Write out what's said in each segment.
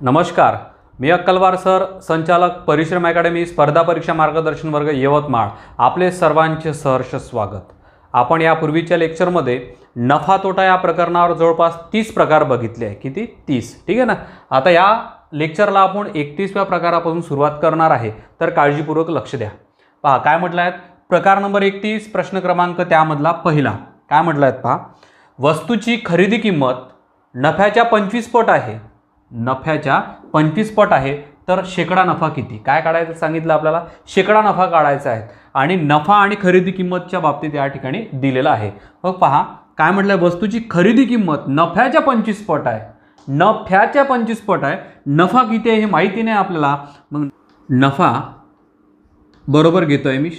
नमस्कार, मी अक्कलवार सर, संचालक परिश्रम अकॅडमी स्पर्धा परीक्षा मार्गदर्शन वर्ग यवतमाळ. आपले सर्वांचे सहर्ष स्वागत. आपण यापूर्वीच्या लेक्चरमध्ये नफा तोटा या प्रकरणावर जवळपास 30 प्रकार बघितले आहे. किती? 30. ठीक आहे ना. आता या लेक्चरला आपण 31व्या प्रकारापासून सुरुवात करणार आहे, तर काळजीपूर्वक लक्ष द्या. पहा काय म्हटलं आहे. प्रकार नंबर 31, प्रश्न क्रमांक त्यामधला पहिला काय म्हटलं आहे पहा. वस्तूची खरेदी किंमत नफ्याच्या 25 पट आहे. नफ्याच्या 25 पट आहे तर शेकडा नफा किती? काय काढायचं सांगितलं आपल्याला? शेकडा नफा काढायचा आहे. आणि नफा आणि खरेदी किंमतच्या बाबतीत या ठिकाणी दिलेलं आहे. मग पहा काय म्हटलं, वस्तूची खरेदी किंमत नफ्याच्या 25 पट आहे. नफ्याच्या 25 पट आहे. नफा किती आहे हे माहिती नाही आपल्याला. मग नफा बरोबर घेतोय मी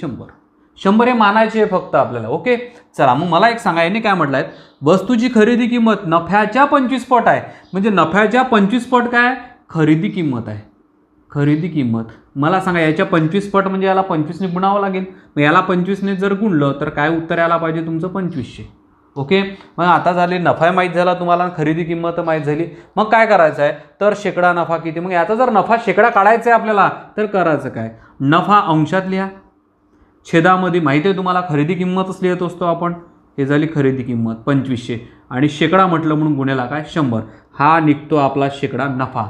100 हे मानायचे आहे फक्त आपल्याला. ओके, चला मग मला एक सांगा, याने काय म्हटलं आहे, वस्तूची खरेदी किंमत नफ्याच्या 25 पट आहे. म्हणजे नफ्याच्या 25 पट काय? खरेदी किंमत आहे. खरेदी किंमत मला सांगा, याच्या 25 पट म्हणजे याला 25ने गुणावं लागेल. मग याला 25ने जर गुणलं तर काय उत्तर यायला पाहिजे तुमचं? 2500. ओके, मग आता झाले नफा माहीत झाला तुम्हाला, खरेदी किंमत माहीत झाली. मग काय करायचं आहे तर शेकडा नफा किती. मग याचा जर नफा शेकडा काढायचा आहे आपल्याला तर करायचं काय? नफा अंशात लिहा, छेदामध्ये माहिती आहे तुम्हाला खरेदी किंमतच लिहित असतो आपण. हे झाली खरेदी किंमत 2500 आणि शेकडा म्हटलं म्हणून गुन्हेला काय 100. हा निघतो आपला शेकडा नफा.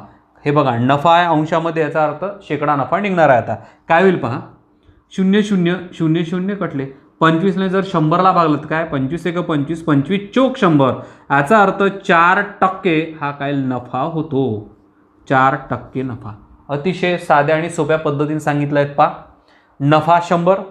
हे बघा नफा आहे अंशामध्ये, याचा अर्थ शेकडा नफा निघणार आहे. आता काय होईल पहा, 0 0 0 0 कटले. 25ने जर 100ला भागलं तर काय? 25 1 25, 25 चोक 100. याचा अर्थ 4% हा काय नफा होतो. 4% नफा. अतिशय साध्या आणि सोप्या पद्धतीने सांगितलं आहेत पहा. नफा 100,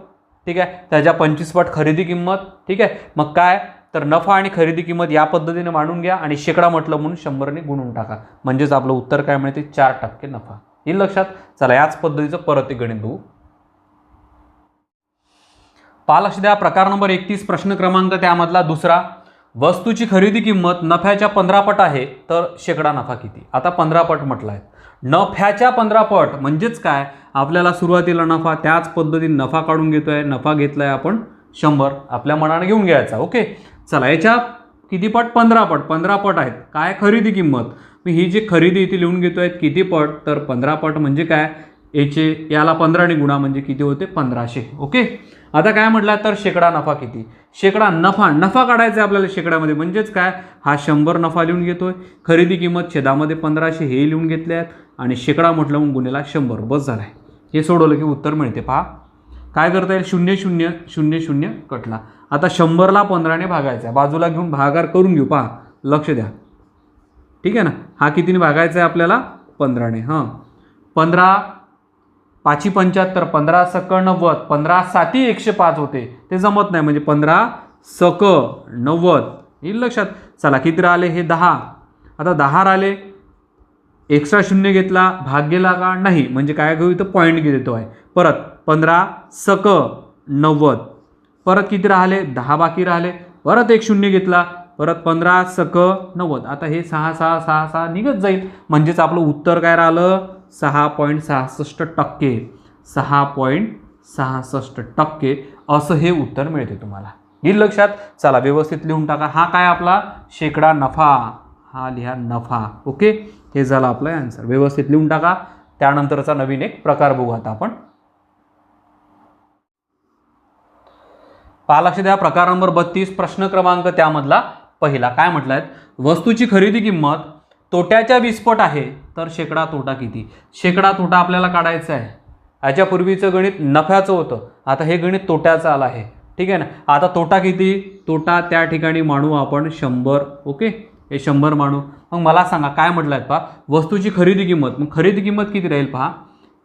ठीक आहे, त्याच्या 25 पट खरेदी किंमत. ठीक आहे, मग काय तर नफा आणि खरेदी किंमत या पद्धतीने मांडून घ्या आणि शेकडा म्हटलं म्हणून 100ने गुणून टाका. म्हणजेच आपलं उत्तर काय मिळते? 4% नफा. येईल लक्षात? चला याच पद्धतीचं परत एक गणित बघू. पहा लक्ष द्या. प्रकार नंबर 31, प्रश्न क्रमांक त्यामधला दुसरा. वस्तूची खरेदी किंमत नफ्याच्या 15 पट आहे तर शेकडा नफा किती? आता 15 पट म्हटलं आहे. नफ्याच्या 15 पट म्हणजेच काय? आपल्याला सुरुवातीला नफा, त्याच पद्धतीने नफा काढून घेतोय. नफा घेतलाय आपण 100, आपल्या मनाने घेऊन घ्यायचा. ओके, चला याच्या किती पट? 15 पट. 15 पट आहेत. काय? खरेदी किंमत. मी ही जी खरेदी इथे लिहून घेतोय किती पट तर 15 पट. म्हणजे काय? याला 15ने गुणा म्हणजे किती होते? 1500. ओके, आता काय म्हटलं तर शेकडा नफा किती? शेकडा नफा काढायचा आहे आपल्याला शेकड्यामध्ये. म्हणजेच काय? हा 100 नफा लिहून घेतोय. खरेदी किंमत छेदामध्ये 1500 हे लिहून घेतले आहेत आणि शेकडा म्हटलं मग गुन्हेला 100. बस झालाय. हे सोडवलं की उत्तर मिळते. पहा काय करता येईल? 0 0 0 0 कटला. आता 100ला 15ने भागायचा आहे. बाजूला घेऊन भागाकार करून घेऊ. पहा लक्ष द्या. ठीक आहे ना. हा कितीने भागायचा आहे आपल्याला? 15ने. हां, 15 5 75, 15 सक 90, 15 साती 105 होते. ते जमत नाही म्हणजे 15 सक 90. येईल लक्षात? चला किती राहिले? हे 10. आता 10 राहिले. एक्स्ट्रा 0 घेतला, भाग गेला का? नाही. म्हणजे काय घेऊ इथं? पॉईंट घेतो आहे. परत 15 सक 90. परत किती राहिले? 10 बाकी राहिले. परत एक 0 घेतला. परत 15 सक 90. आता हे 6 6 6 6 निघत जाईल. म्हणजेच आपलं उत्तर काय राहिलं? 6.66%. 6.66% असं हे उत्तर मिळते तुम्हाला. येईल लक्षात? चला व्यवस्थित लिहून टाका. हा काय आपला? शेकडा नफा. हा लिहा नफा. ओके, हे झालं आपलं आन्सर. व्यवस्थित लिहून टाका. त्यानंतरचा नवीन एक प्रकार बघू आता आपण. पहा लक्ष द्या. प्रकार नंबर 32, प्रश्न क्रमांक त्यामधला पहिला काय म्हटलं आहे, वस्तूची खरेदी किंमत तोट्याच्या 20 पट आहे तर शेकडा तोटा किती? शेकडा तोटा आपल्याला काढायचा आहे. याच्यापूर्वीचं गणित नफ्याचं होतं, आता हे गणित तोट्याचं आलं आहे. ठीक आहे ना. आता तोटा किती? तोटा त्या ठिकाणी मांडू आपण 100. ओके, हे 100 मांडू. मग मला सांगा काय म्हटलं आहे पहा, वस्तूची खरेदी किंमत. मग खरेदी किंमत किती राहील पहा.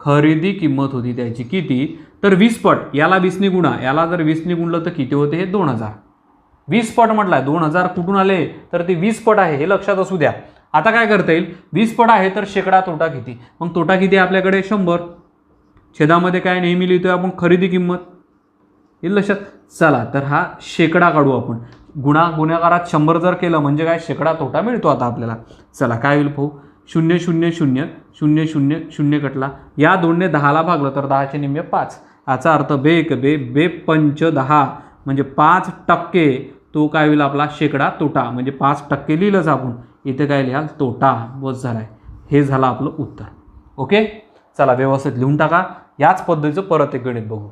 खरेदी किंमत होती त्याची किती तर 20 पट. याला 20ने गुणा. याला जर 20ने गुणलं तर किती होते? हे 2000. 20 पट म्हटलं. 2000 कुठून आले तर ते 20 पट आहे, हे लक्षात असू द्या. आता काय करता येईल? 20 पट आहे तर शेकडा तोटा किती? मग तोटा किती आपल्याकडे? 100. छेदामध्ये काय नेहमी लिहितोय आपण? खरेदी किंमत. येईल लक्षात? चला तर हा शेकडा काढू आपण. गुणाकारात 100 जर केलं म्हणजे काय? शेकडा तोटा मिळतो आता आपल्याला. चला काय होईल पाहू. 0 0 0 0 0 0 कटला. या 2ने 10ला भागलं तर 10चे निम्मे 5. याचा अर्थ बे 5 10 म्हणजे 5% तो काय होईल आपला? शेकडा तोटा. म्हणजे 5% लिहिलंच आपण. इथे काय लिहाल? तोटा. बस झालाय. हे झालं आपलं उत्तर. ओके, चला व्यवस्थित लिहून टाका. याच पद्धतीचं परत एक गणित बघू.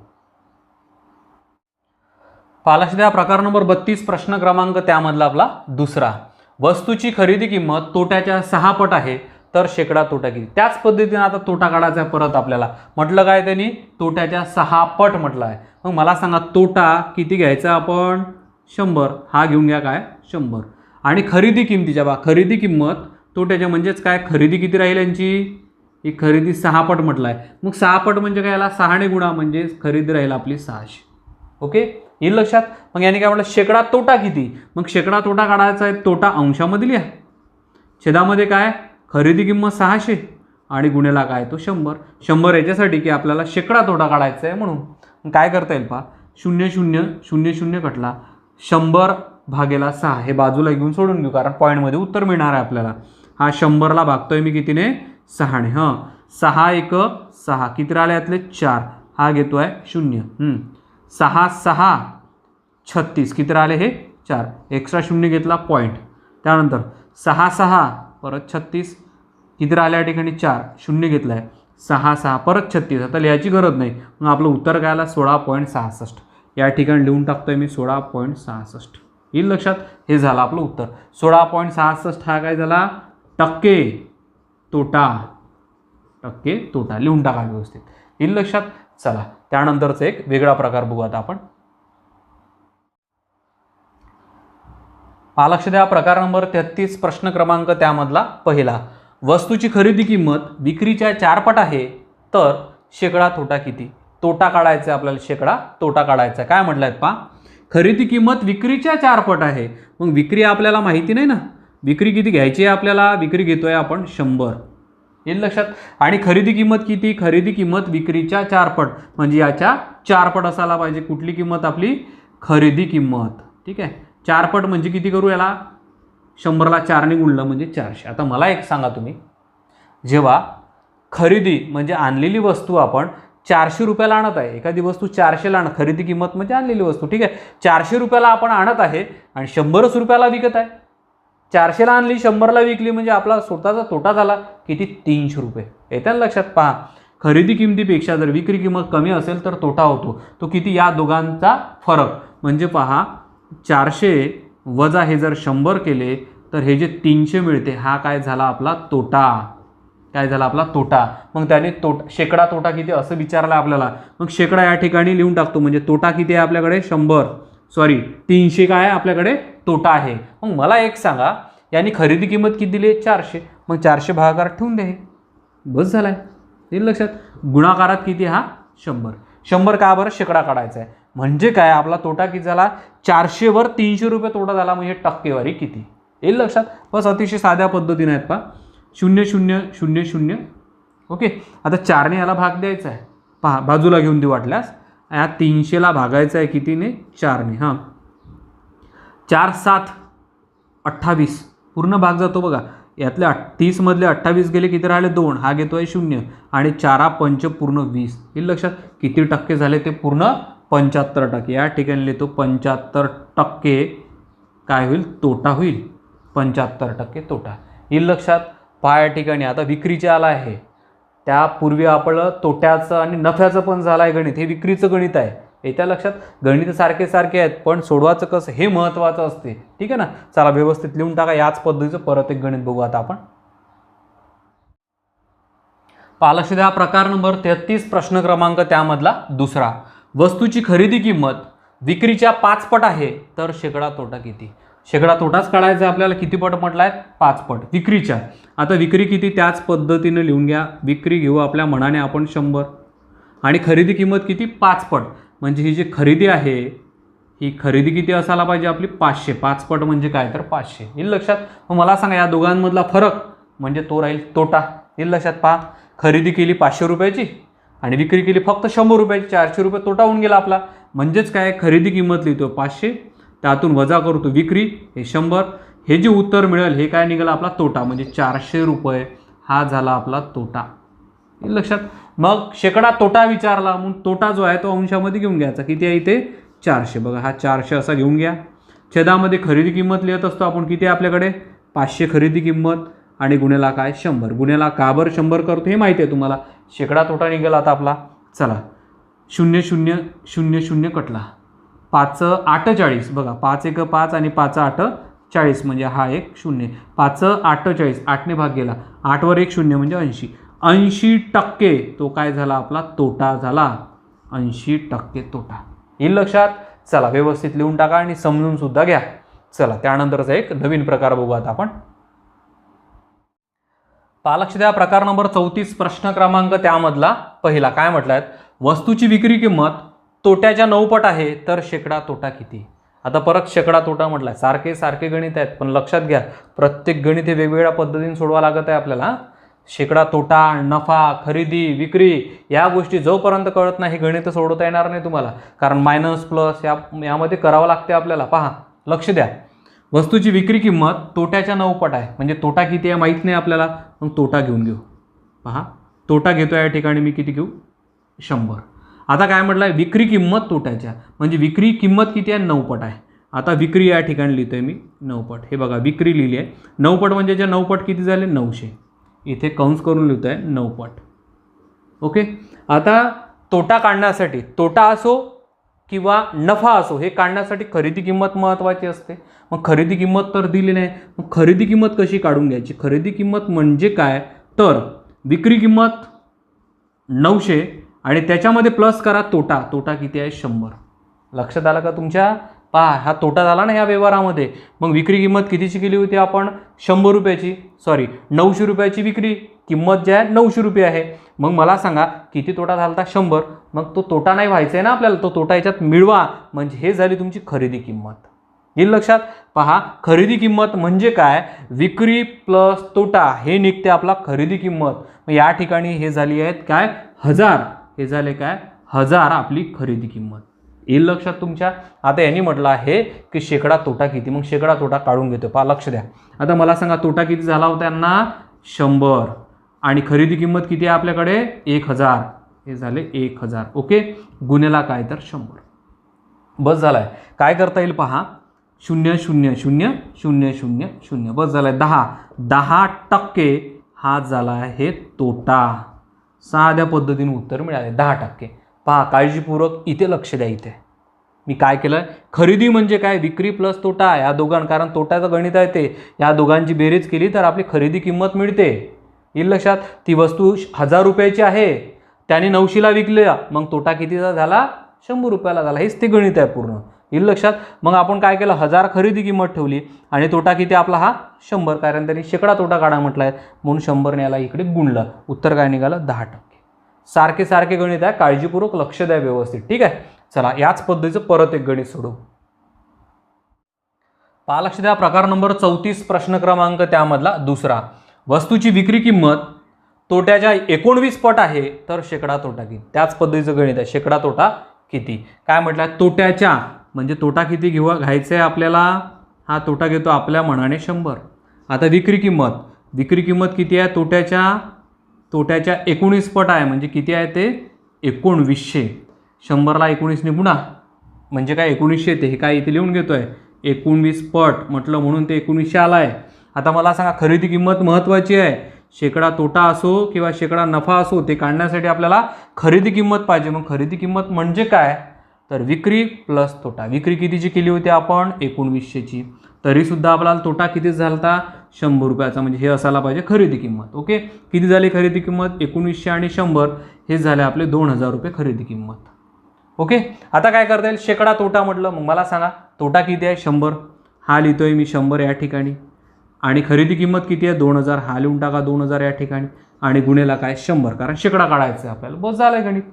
लक्ष द्या, प्रकार नंबर 32 प्रश्न क्रमांक त्यामधला आपला दुसरा. वस्तूची खरेदी किंमत तोट्याच्या 6 पट आहे तर शेकडा तोटा किती. त्याच पद्धतीने आता तोटा काढायचा परत आपल्याला. म्हटलं काय त्यांनी, तोट्याच्या 6 पट म्हटलं आहे. मग मला सांगा तोटा किती घ्यायचा आपण, 100. हा घेऊन घ्या काय 100. आणि खरेदी किमतीच्या खरेदी किंमत तोट्याच्या म्हणजेच काय, खरेदी किती राहील यांची, ही खरेदी 6 पट म्हटलं आहे. मग 6 पट म्हणजे काय, याला 6 ने गुणा म्हणजे खरेदी राहील आपली 600. ओके, येईल लक्षात. मग याने काय म्हटलं, शेकडा तोटा किती. मग शेकडा तोटा काढायचा आहे, तोटा अंशामध्ये लिहा. छेदामध्ये काय, खरेदी किंमत 600 आणि गुन्हेला काय तो 100. 100 याच्यासाठी की आपल्याला शेकडा तोटा काढायचा आहे म्हणून. काय करता येईल पहा, 0 0 0 0 कटला, 100 भागेला 6 हे बाजूला घेऊन सोडून घेऊ, कारण पॉईंटमध्ये उत्तर मिळणार आहे आपल्याला. हा 100ला भागतोय मी कितीने, 6 ने. 6 1 6 किती राहिले यातले 4. हा घेतोय 0. 6 6 36 किती राहिले हे 4. एक्स्ट्रा 0 घेतला पॉईंट. त्यानंतर 6 6 परत 36 किती राहिले या ठिकाणी 4. 0 घेतला आहे. 6 6 परत 36. आता लिहायची गरज नाही. मग आपलं उत्तर काय आलं, 16.66. या ठिकाणी लिहून टाकतोय मी 16.66. येईल लक्षात. हे झालं आपलं उत्तर 16.66. हा काय झाला, टक्के तोटा. टक्के तोटा लिहून टाका व्यवस्थित. येईल लक्षात. चला त्यानंतरचा एक वेगळा प्रकार बघू आता आपण. लक्ष द्या, प्रकार नंबर 33 प्रश्न क्रमांक त्यामधला पहिला. वस्तूची खरेदी किंमत विक्रीच्या 4 पट आहे तर शेकडा तोटा किती. तोटा काढायचा आपल्याला, शेकडा तोटा काढायचा. काय म्हटलं आहेत पहा, खरेदी किंमत विक्रीच्या 4 पट आहे. मग विक्री आपल्याला माहिती नाही ना, विक्री किती घ्यायची आहे आपल्याला, विक्री घेतोय आपण 100. येईल लक्षात. आणि खरेदी किंमत किती, खरेदी किंमत विक्रीच्या 4 पट म्हणजे याच्या 4 पट असायला पाहिजे. कुठली किंमत आपली, खरेदी किंमत. ठीक आहे, 4 पट म्हणजे किती करू याला, 100ला 4 ने गुणलं म्हणजे 400. आता मला एक सांगा तुम्ही, जेव्हा खरेदी म्हणजे आणलेली वस्तू आपण 400 रुपयाला आणत आहे, एखादी वस्तू 400ला आणत, खरेदी किंमत म्हणजे आणलेली वस्तू. ठीक आहे, 400 रुपयाला आपण आणत आहे आणि 100 रुपयाला विकत आहे. 400ला आणली 100ला विकली म्हणजे आपला स्वतःचा तोटा झाला किती, 300 रुपये. येत्या लक्षात. पहा, खरेदी किमतीपेक्षा जर विक्री किंमत कमी असेल तर तोटा होतो. तो किती, या दोघांचा फरक. म्हणजे पहा, 400 वजा हे जर 100 केले तर हे जे 300 मिळते, हा काय झाला आपला तोटा. काय झाला आपला तोटा. मग त्याने शेकडा तोटा किती असं विचारलं आपल्याला. मग शेकडा या ठिकाणी लिहून टाकतो. म्हणजे तोटा किती आहे आपल्याकडे, 300 काय आहे आपल्याकडे तोटा आहे. मग मला एक सांगा, यांनी खरेदी किंमत किती दिली, 400. मग 400 भागाकार ठेवून द्या, बस झालाय. येईल लक्षात. गुणाकारात किती, हा 100. 100 का बरं, शेकडा काढायचा आहे. म्हणजे काय, आपला तोटा किती झाला, 400 वर 300 रुपये तोटा झाला. म्हणजे टक्केवारी किती. येईल लक्षात. बस अतिशय साध्या पद्धतीने आहेत पहा. 0 0 0 0. ओके, आता 4 ने याला भाग द्यायचा आहे. पहा, बाजूला घेऊन देऊ वाटल्यास. या 300ला भागायचं आहे कितीने, 4 ने. 4 7 28 पूर्ण भाग जातो बघा. यातले 30 मधले 28 गेले, किती राहिले 2. हा घेतोय 0 आणि 4 5 पूर्ण 20. येईल लक्षात. किती टक्के झाले ते, पूर्ण 75%. या ठिकाणी लिहितो 75% काय होईल, तोटा होईल. 75% तोटा. येईल लक्षात. पहा या ठिकाणी आता विक्रीचे आला आहे. त्यापूर्वी आपलं तोट्याचं आणि नफ्याचं पण झालं आहे गणित. हे विक्रीचं गणित आहे. येत्या लक्षात. गणित सारखे आहेत पण सोडवायचं कसं हे महत्त्वाचं असते. ठीक आहे ना. चला व्यवस्थित लिहून टाका. याच पद्धतीचं परत एक गणित बघू आता आपण. लक्ष द्या, प्रकार नंबर 33 प्रश्न क्रमांक त्यामधला दुसरा. वस्तूची खरेदी किंमत विक्रीच्या 5 पट आहे तर शेकडा तोटा किती. शेकडा तोटाच काढायचा आपल्याला. किती पट म्हटलं आहे, 5 पट विक्रीच्या. आता विक्री किती त्याच पद्धतीने लिहून घ्या. विक्री घेऊ आपल्या मनाने आपण 100 आणि खरेदी किंमत किती, 5 पट. म्हणजे ही जी खरेदी आहे ही खरेदी किती असायला पाहिजे आपली, 500. 5 पट म्हणजे काय तर 500. येईल लक्षात. मग मला सांगा या दोघांमधला फरक म्हणजे तो राहील तोटा. येईल लक्षात. पहा, खरेदी केली 500 रुपयाची आणि विक्री केली फक्त 100 रुपयाची. 400 रुपये तोटा होऊन गेला आपला. म्हणजेच काय, खरेदी किंमत लिहितो 500, त्यातून वजा करतो विक्री हे 100. हे जे उत्तर मिळेल हे काय निघालं आपला तोटा. म्हणजे 400 रुपये हा झाला आपला तोटा. येईल लक्षात. मग शेकडा तोटा विचारला म्हणून तोटा जो आहे तो अंशामध्ये घेऊन घ्यायचा. किती आहे इथे, 400. बघा हा 400 असा घेऊन घ्या. छेदामध्ये खरेदी किंमत लिहित असतो आपण. किती आहे आपल्याकडे, 500 खरेदी किंमत आणि गुन्हेला काय 100. गुन्हेला का बरं 100 करतो हे माहिती आहे तुम्हाला. शेकडा तोटा निघेल आता आपला. चला 0 0 0 0 कटला. 5 48 बघा 5 1 5 आणि 5 8 40 म्हणजे हा एक 0. 5 48 8ने भाग गेला. 8 वर 1 0 म्हणजे 80. 80% तो काय झाला आपला तोटा झाला. 80% तोटा येईल लक्षात. चला व्यवस्थित लिहून टाका आणि समजून सुद्धा घ्या. चला त्यानंतरचा एक नवीन प्रकार बघू आता आपण. लक्ष द्या. प्रकार नंबर 34 प्रश्न क्रमांक त्यामधला पहिला काय म्हटलाय, वस्तूची विक्री किंमत तोट्याच्या 9 पट आहे तर शेकडा तोटा किती. आता परत शेकडा तोटा म्हटलाय. सारखे गणित आहेत पण लक्षात घ्या प्रत्येक गणित हे वेगवेगळ्या पद्धतीने सोडवा लागत आहे आपल्याला. शेकडा तोटा, नफा, खरेदी, विक्री या गोष्टी जोपर्यंत कळत नाही गणित सोडवता येणार नाही तुम्हाला. कारण मायनस प्लस यामध्ये करावं लागते आपल्याला. पहा लक्ष द्या. वस्तूची विक्री किंमत तोट्याच्या 9 पट आहे म्हणजे तोटा किती आहे माहीत नाही आपल्याला. मग तोटा घेऊन घेऊ. पहा तोटा घेतो या ठिकाणी मी किती घेऊ 100. आता काय म्हटलं आहे विक्री किंमत तोट्याच्या म्हणजे विक्री किंमत किती आहे 9 पट आहे. आता विक्री या ठिकाणी लिहितोय मी 9 पट. हे बघा विक्री लिहिली आहे 9 पट म्हणजे ज्या 9 पट किती झाले 900. इथे कंस करून लिहितोय 9 पट. ओके. आता तोटा काढण्यासाठी तोटा असो किंवा नफा असो हे काढण्यासाठी खरेदी किंमत महत्त्वाची असते. मग खरेदी किंमत तर दिली नाही. मग खरेदी किंमत कशी काढून घ्यायची. खरेदी किंमत म्हणजे काय तर विक्री किंमत 900 आणि त्याच्यामध्ये प्लस करा तोटा. तोटा किती आहे 100. लक्षात आलं का तुमच्या. पहा हा तोटा झाला ना ह्या व्यवहारामध्ये. मग विक्री किंमत कितीची केली होती आपण 100 रुपयाची 900 रुपयाची विक्री किंमत जी आहे 900 रुपये आहे. मग मला सांगा किती तोटा झाला 100. मग तो तोटा नाही व्हायचा आहे ना आपल्याला. तो तोटा याच्यात मिळवा म्हणजे हे झाली तुमची खरेदी किंमत. येईल लक्षात. पहा खरेदी किंमत म्हणजे काय विक्री प्लस तोटा हे निघते आपला खरेदी किंमत. मग या ठिकाणी हे झाली आहेत काय 1000. हे झाले काय 1000 आपली खरेदी किंमत. येईल लक्षात तुमच्या. आता यांनी म्हटलं आहे की शेकडा तोटा किती. मग शेकडा तोटा काढून घेतो. पहा लक्ष द्या. आता मला सांगा तोटा किती झाला होता यांना 100 आणि खरेदी किंमत किती आहे आपल्याकडे 1000. हे झाले 1000. ओके. गुन्हेला काय तर 100. बस झालाय. काय करता येईल पहा 0 0 0 0 0 0 बस झालाय 10% हा झाला आहे तोटा. साध्या पद्धतीने उत्तर मिळाले 10%. पहा काळजीपूर्वक इथे लक्ष द्या. इथे मी काय केलं खरेदी म्हणजे काय विक्री प्लस तोटा या कारण तोट्याचं गणित आहे ते. या दोघांची बेरीज केली तर आपली खरेदी किंमत मिळते. येईल लक्षात. ती वस्तू 1000 रुपयाची आहे त्याने 900ला विकल्या मग तोटा कितीचा झाला 100 रुपयाला झाला. हेच ते गणित आहे पूर्ण. येईल लक्षात. मग आपण काय केलं 1000 खरेदी किंमत ठेवली आणि तोटा किती आपला हा 100 कारण त्यांनी शेकडा तोटा काढा म्हटलाय म्हणून 100 ने याला इकडे गुणलं. उत्तर काय निघालं 10%. सारखे गणित आहे. काळजीपूर्वक लक्ष द्या व्यवस्थित. ठीक आहे. चला याच पद्धतीचं परत एक गणित सोडवू. लक्ष द्या. प्रकार नंबर 34 प्रश्न क्रमांक त्यामधला दुसरा. वस्तूची विक्री किंमत तोट्याच्या 19 पट आहे तर शेकडा तोटा किती. त्याच पद्धतीचं गणित आहे. शेकडा तोटा किती काय म्हटलं तोट्याच्या म्हणजे तोटा किती घ्यायचं आहे आपल्याला. हा तोटा घेतो आपल्या मनाने 100. आता विक्री किंमत किती आहे तोट्याच्या 19 पट आहे म्हणजे किती आहे ते 1900. 100ला 19ने गुणा म्हणजे काय 1900 येते. हे काय इथे लिहून घेतोय 19 पट म्हटलं म्हणून ते 1900 आला आहे. आता मला सांगा खरेदी किंमत महत्त्वाची आहे. शेकडा तोटा असो किंवा शेकडा नफा असो ते काढण्यासाठी आपल्याला खरेदी किंमत पाहिजे. मग खरेदी किंमत म्हणजे काय तर विक्री प्लस तोटा. विक्री कितीची केली होती आपण 1900ची तरीसुद्धा आपल्याला तोटा किती झाला 100 रुपयाचा म्हणजे हे असायला पाहिजे खरेदी किंमत. ओके. किती झाली खरेदी किंमत 1900 आणि 100 हे झाले आपले 2000 रुपये खरेदी किंमत. ओके. आता काय करता येईल शेकडा तोटा म्हटलं मग मला सांगा तोटा किती आहे 100. हा लिहितोय मी 100 या ठिकाणी आणि खरेदी किंमत किती आहे 2000. हा लिहून टाका 2000 या ठिकाणी आणि गुन्हेला काय 100 कारण शेकडा काढायचं आहे आपल्याला. बस झालं गणित.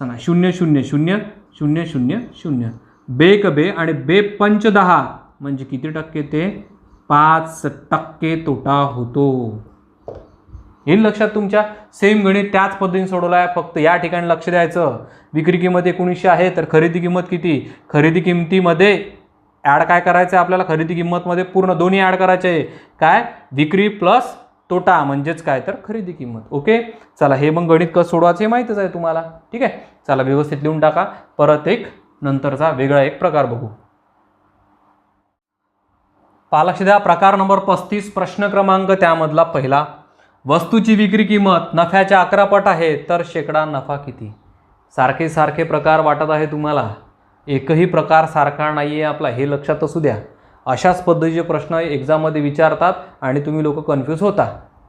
सांगा 0 0 0 0 0 0 बेक बे आणि बे पंच 10 म्हणजे किती टक्के ते 5% तोटा होतो. येईल लक्षात तुमच्या. सेम गणित त्याच पद्धतीने सोडवलं आहे फक्त या ठिकाणी लक्ष द्यायचं. विक्री किंमत 1900 आहे तर खरेदी किंमत किती खरेदी किंमतीमध्ये ॲड काय करायचं आहे आपल्याला खरेदी किंमतमध्ये पूर्ण दोन्ही ॲड करायचे आहे. काय विक्री प्लस तोटा म्हणजेच काय तर खरेदी किंमत. ओके. चला हे मग गणित कसं सोडवायचं हे माहीतच आहे तुम्हाला. ठीक आहे. चला व्यवस्थित लिहून टाका. परत एक नंतरचा वेगळा एक प्रकार बघू. लक्ष द्या, प्रकार नंबर 35 प्रश्न क्रमांक त्यामधला पहिला, वस्तूची विक्री किंमत नफ्याच्या 11 पट आहे तर शेकडा नफा किती? सारखे सारखे प्रकार वाटत आहे तुम्हाला, एकही प्रकार सारखा नाही आहे आपला, हे लक्षात असू द्या. अशाच पद्धतीचे प्रश्न एक्झाममध्ये विचारतात आणि तुम्ही लोक कन्फ्यूज होता,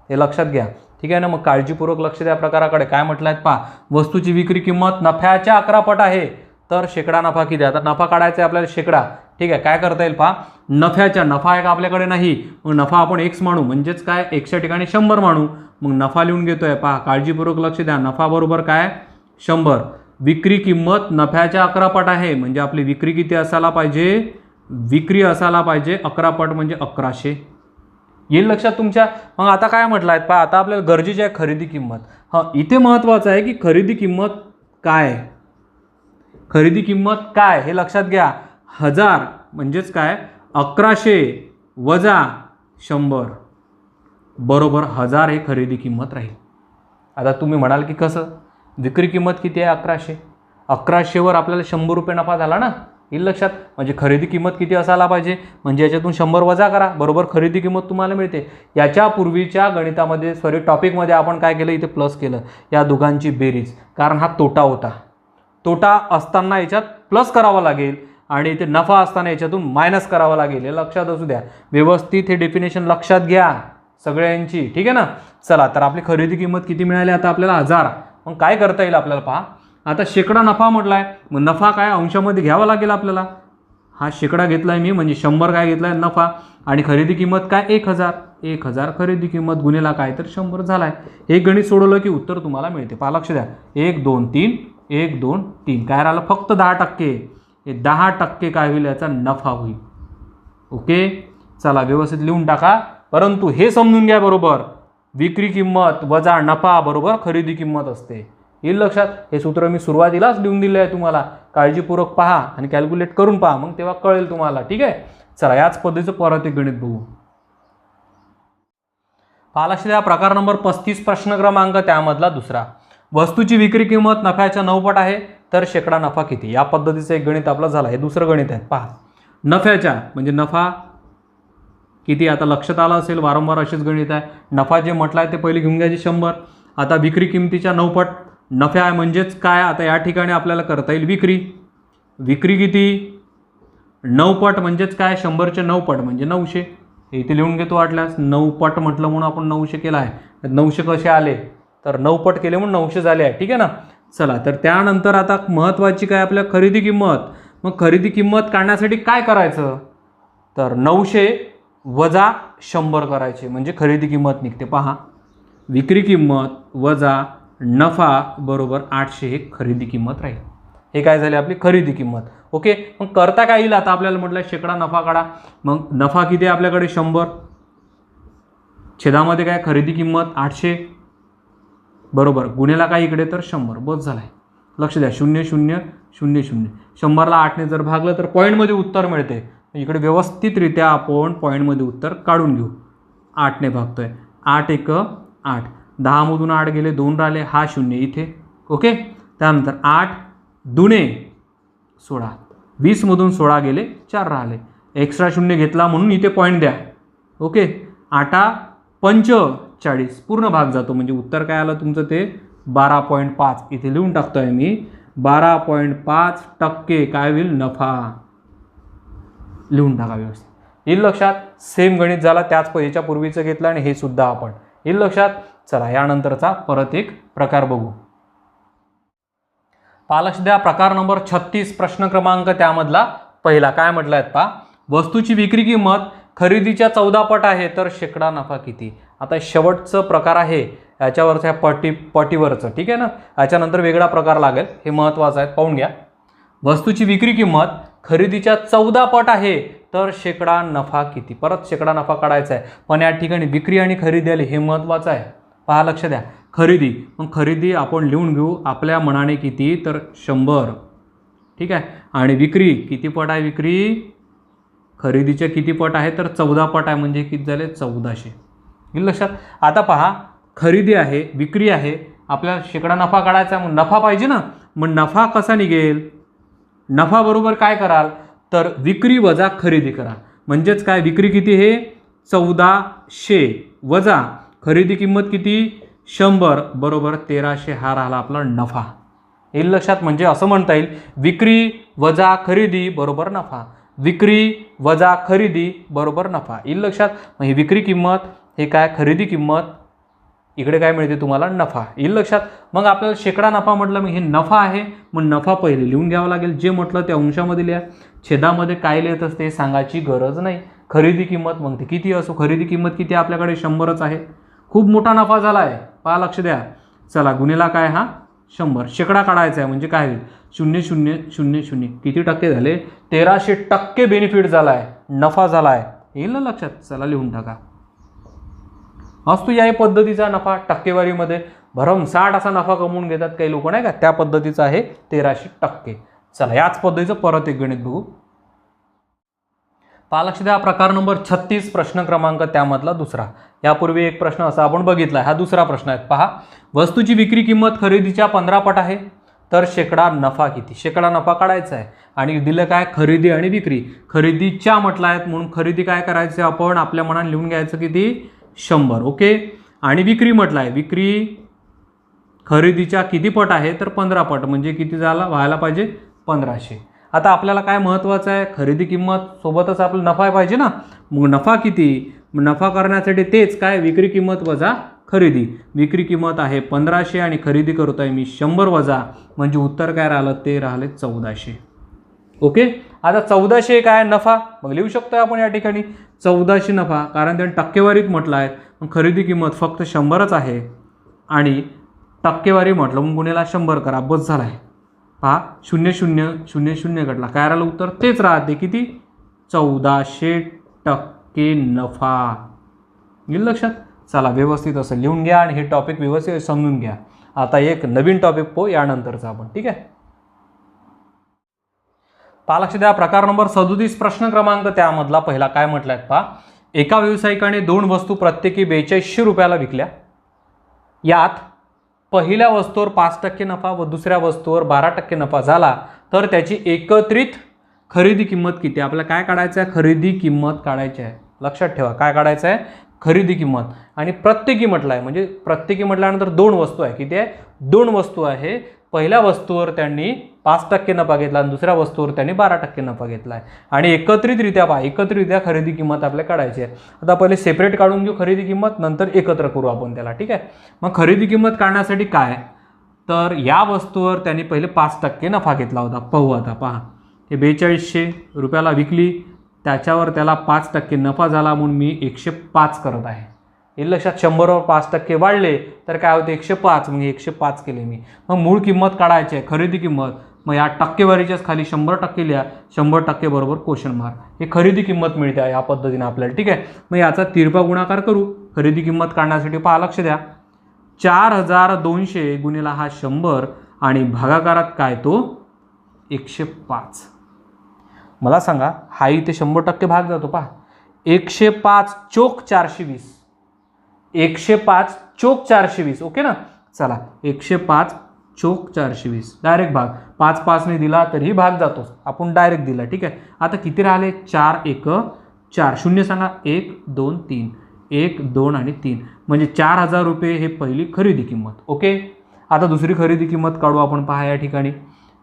हे लक्षात घ्या. ठीक आहे ना. मग काळजीपूर्वक लक्ष द्या प्रकाराकडे. काय म्हटलं आहे पहा, वस्तूची विक्री किंमत नफ्याच्या 11 पट आहे तर शेकडा नफा किती? आता नफा काढायचा आहे आपल्याला शेकडा. ठीक आहे, काय करता येईल पहा, नफ्याच्या, नफा आहे का आपल्याकडे नाही, मग नफा आपण x मानू, म्हणजेच काय x ठिकाणी 100 मानू. मग नफा लिहून घेतोय पहा, काळजीपूर्वक लक्ष द्या. नफा बरोबर काय 100. विक्री किंमत नफ्याच्या 11 पट आहे म्हणजे आपली विक्री किती असायला पाहिजे? विक्री असायला पाहिजे 11 पट म्हणजे 1100. येईल लक्षात तुमच्या. मग आता काय म्हटलं आहे पहा, आता आपल्याला गरजेची आहे खरेदी किंमत. हां, इथे महत्त्वाचं आहे की खरेदी किंमत काय, खरेदी किंमत काय हे लक्षात घ्या. 1000 म्हणजेच काय 1100 वजा 100 बरोबर 1000 हे खरेदी किंमत राहील. आता तुम्ही म्हणाल की कसं, विक्री किंमत किती आहे 1100, 1100वर आपल्याला 100 रुपये नफा झाला ना. येईल लक्षात. म्हणजे खरेदी किंमत किती असायला पाहिजे, म्हणजे याच्यातून 100 वजा करा बरोबर खरेदी किंमत तुम्हाला मिळते. याच्या पूर्वीच्या गणितामध्ये टॉपिकमध्ये आपण काय केलं, इथे प्लस केलं या दोघांची बेरीज, कारण हा तोटा होता. तोटा असताना याच्यात प्लस करावा लागेल आणि इथे नफा असताना याच्यातून मायनस करावा लागेल, हे लक्षात असू द्या. व्यवस्थित हे डेफिनेशन लक्षात घ्या सगळ्यांची. ठीक आहे ना. चला, तर आपली खरेदी किंमत किती मिळाली आता आपल्याला 1000. मग काय करता येईल आपल्याला पहा, आता शेकडा नफा म्हटलाय, मग नफा काय अंशामध्ये घ्यावा लागेल आपल्याला. हा शेकडा घेतलाय मी, म्हणजे 100 काय घेतलाय नफा, आणि खरेदी किंमत काय 1000. 1000 खरेदी किंमत गुणिला काय तर 100 झालाय. हे गणित सोडवलं की उत्तर तुम्हाला मिळते. पहा लक्ष द्या, 1 2 3 1 2 3 काय राहिलं फक्त 10%. हे 10% काय होईल, याचा नफा होईल. ओके, चला व्यवस्थित लिहून टाका. परंतु हे समजून घ्या बरोबर, विक्री किंमत वजा नफा बरोबर खरेदी किंमत असते. येईल लक्षात. हे सूत्र मी सुरुवातीलाच लिहून दिले आहे तुम्हाला, काळजीपूर्वक पहा आणि कॅल्क्युलेट करून पहा, मग तेव्हा कळेल तुम्हाला. ठीक आहे. चला, याच पद्धतीचं परत एक गणित बघू. पहा लक्ष द्या, प्रकार नंबर 35 प्रश्न क्रमांक त्यामधला दुसरा, वस्तूची विक्री किंमत नफ्याच्या 9 पट आहे तर शेकडा नफा किती? या पद्धतीचं एक गणित आपलं झालं. हे दुसरं गणित आहे. पहा, नफ्याच्या म्हणजे नफा किती आता लक्षात आलं असेल, वारंवार असेच गणित आहे. नफा जे म्हटलं आहे ते पहिले घेऊन घ्यायचे 100. आता विक्री किमतीच्या 9 पट नफ्या आहे म्हणजेच काय, आता या ठिकाणी आपल्याला करता येईल विक्री. विक्री किती 9 पट म्हणजेच काय 100चे 9 पट म्हणजे 900. हे इथे लिहून घेतो वाटल्यास. 9 पट म्हटलं म्हणून आपण 900 केला आहे. 900 कसे आले तर 9 पट केले म्हणून 900 झाले आहे. ठीक आहे ना. चला, तर त्यानंतर आता महत्त्वाची काय आपल्या खरेदी किंमत. मग खरेदी किंमत काढण्यासाठी काय करायचं तर 900 वजा 100 करायचे म्हणजे खरेदी किंमत निघते. पहा, विक्री किंमत वजा नफा बरोबर 800 हे खरेदी किंमत राहील. हे काय झाले आपली खरेदी किंमत. ओके, मग करता काय येईल आता आपल्याला म्हटलं शेकडा नफा काढा. मग नफा किती आहे आपल्याकडे 100, छेदामध्ये काय खरेदी किंमत 800 बरोबर गुन्हेला काय इकडे तर 100. बस झालाय. लक्ष द्या, 0 0 0 0. 100ला 8ने जर भागलं तर पॉईंटमध्ये उत्तर मिळते. इकडे व्यवस्थितरित्या आपण पॉईंटमध्ये उत्तर काढून घेऊ. 8ने भागतोय, 8 1 8, 10 मधून 8 गेले 2 राहिले, हा 0 इथे. ओके, त्यानंतर 8 दुणे 16, 20 मधून 16 गेले 4 राहिले, एक्स्ट्रा 0 घेतला म्हणून इथे पॉईंट द्या. ओके, 8 पंच 40 पूर्ण भाग जातो म्हणजे उत्तर काय आलं तुमचं ते 12.5. इथे लिहून टाकतोय मी 12.5% काय होईल नफा. लिहून टाका व्यवस्थित. येईल लक्षात. सेम गणित झाला त्याच याच्या पूर्वीचं घेतलं आणि हे सुद्धा आपण. येईल लक्षात. चला, यानंतरचा परत एक प्रकार बघू. पहा लक्ष द्या, प्रकार नंबर 36 प्रश्न क्रमांक त्यामधला पहिला काय म्हटलं आहे पहा, वस्तूची विक्री किंमत खरेदीच्या 14 पट आहे तर शेकडा नफा किती? आता शेवटचं प्रकार आहे याच्यावरचं ह्या पटीवरचं. ठीक आहे ना. याच्यानंतर वेगळा प्रकार लागेल, हे महत्त्वाचं आहे, पाहून घ्या. वस्तूची विक्री किंमत खरेदीच्या 14 पट आहे तर शेकडा नफा किती? परत शेकडा नफा काढायचा आहे, पण या ठिकाणी विक्री आणि खरेदी आली, हे महत्त्वाचं आहे. पहा लक्ष द्या, खरेदी, मग खरेदी आपण लिहून घेऊ आपल्या मनाने किती तर 100. ठीक आहे. आणि विक्री किती पट आहे, विक्री खरेदीच्या किती पट आहे तर 14 पट आहे म्हणजे किती झाले 1400. येईल लक्षात. आता पहा, खरेदी आहे विक्री आहे, आपल्याला शेकडा नफा काढायचा आहे, मग नफा पाहिजे ना. मग नफा कसा निघेल, नफा बरोबर काय कराल तर विक्री वजा खरेदी करा. म्हणजेच काय, विक्री किती हे 1400 वजा खरेदी किंमत किती 100 बरोबर 1300 हा राहिला आपला नफा. येईल लक्षात. म्हणजे असं म्हणता येईल विक्री वजा खरेदी बरोबर नफा, विक्री वजा खरेदी बरोबर नफा. येईल लक्षात. मग ही विक्री किंमत, हे काय खरेदी किंमत, इकडे काय मिळते तुम्हाला नफा. येईल लक्षात. मग आपल्याला शेकडा नफा म्हटलं, मग हे नफा आहे, मग नफा पहिले लिहून घ्यावं लागेल. जे म्हटलं ते अंशामध्ये लिहा, छेदामध्ये काय लिहित असते सांगायची गरज नाही. खरेदी किंमत मग ती किती असो, खरेदी किंमत किती आपल्याकडे 100च आहे. खूप मोठा नफा झाला आहे, पहा लक्ष द्या. चला गुन्हेला काय हा 100, शेकडा काढायचा आहे म्हणजे काय होईल 0000 किती टक्के झाले 1300% बेनिफिट झाला आहे, नफा झाला आहे. येईल ना लक्षात. चला लिहून टाका. असतो या पद्धतीचा नफा टक्केवारीमध्ये भरमसाठ असा नफा कमवून घेतात काही लोक नाही का, त्या पद्धतीचा आहे 1300%. चला याच पद्धतीचं परत एक गणित बघू. पहा लक्ष द्या. प्रकार नंबर 36 प्रश्न क्रमांक त्यामधला दुसरा. यापूर्वी एक प्रश्न असा आपण बघितला, हा दुसरा प्रश्न आहे. पहा, वस्तूची विक्री किंमत खरेदीच्या 15 पट आहे, तर शेकडा नफा किती. शेकडा नफा काढायचा आहे आणि दिलं काय खरेदी आणि विक्री. खरेदीच्या म्हटलं आहेत म्हणून खरेदी काय करायचं आपण आपल्या मनाने लिहून घ्यायचं किती 100. ओके. आणि विक्री म्हटलं आहे, विक्री खरेदीच्या किती पट आहे तर 15 पट, म्हणजे किती झाला व्हायला पाहिजे 1500. आता आपल्याला काय महत्त्वाचं आहे, खरेदी किंमत सोबतच आपला नफा पाहिजे ना. मग नफा किती, नफा करण्यासाठी तेच काय विक्री किंमत वजा खरेदी. विक्री किंमत आहे 1500 आणि खरेदी करत आहे मी 100 वजा, म्हणजे उत्तर काय राहिलं ते राहिले 1400. ओके. आता 1400 काय नफा, मग लिहू शकतो आपण या ठिकाणी 1400 नफा, कारण त्याने टक्केवारीत म्हटलं आहे. मग खरेदी किंमत फक्त 100च आहे आणि टक्केवारी म्हटलं मग गुन्हेला 100 करा, बस झाला आहे. पहा 0000 घडला, काय राहिलं उत्तर तेच राहते किती 1400% नफा. येईल लक्षात. चला व्यवस्थित असं लिहून घ्या आणि हे टॉपिक व्यवस्थित समजून घ्या. आता एक नवीन टॉपिक पाहू यानंतरचा आपण. ठीक आहे. पहा लक्ष द्या. प्रकार नंबर 37 प्रश्न क्रमांक त्यामधला पहिला काय म्हटलं आहे पहा, एका व्यावसायिकाने 2 वस्तू प्रत्येकी 4200 रुपयाला विकल्या. यात पहिल्या वस्तूवर 5% नफा व दुसऱ्या वस्तूवर 12% नफा झाला, तर त्याची एकत्रित खरेदी किंमत किती. आपल्याला काय काढायचं आहे, खरेदी किंमत काढायची आहे. लक्षात ठेवा काय काढायचं आहे, खरेदी किंमत. आणि प्रत्येकी म्हटलं आहे, म्हणजे प्रत्येकी म्हटल्यानंतर 2 वस्तू आहे. किती आहे 2 वस्तू आहे. पहिल्या वस्तूवर त्यांनी 5% नफा घेतला आणि दुसऱ्या वस्तूवर त्यांनी 12% नफा घेतला आहे. आणि एकत्रितरित्या पहा, एकत्रितरित्या खरेदी किंमत आपल्याला काढायची आहे. आता पहिले सेपरेट काढून घेऊ खरेदी किंमत, नंतर एकत्र करू आपण त्याला. ठीक आहे. मग खरेदी किंमत काढण्यासाठी काय, तर या वस्तूवर त्यांनी पहिले 5% नफा घेतला होता. पाहू आता. पहा हे 4200 रुपयाला विकली, त्याच्यावर त्याला 5% नफा झाला म्हणून मी 105 करत आहे. हे लक्षात. 100वर 5% वाढले तर काय होते 105, मग 105 केले मी. मग मूळ किंमत काढायची आहे खरेदी किंमत. मग या टक्केवारीच्याच खाली 100% लिहा, 100% बरोबर क्वेश्चन मार्क. हे खरेदी किंमत मिळते या पद्धतीने आपल्याला. ठीक आहे. मग याचा तिरपा गुणाकार करू खरेदी किंमत काढण्यासाठी. पहा लक्ष द्या. 4200 गुणिला हा 100 आणि भागाकारात काय तो 105. मला सांगा हा इथे 100% भाग जातो. पहा 105 चोक 420, 105 चोक 420. ओके ना. चला 105 चोक 420 डायरेक्ट भाग. 5 ने दिला तरीही भाग जातोच, आपण डायरेक्ट दिला. ठीक आहे. आता किती राहिले 4 1 4, शून्य सांगा 1 2 3, 1 2 आणि 3, म्हणजे 4000 रुपये हे पहिली खरेदी किंमत. ओके. आता दुसरी खरेदी किंमत काढू आपण. पहा या ठिकाणी.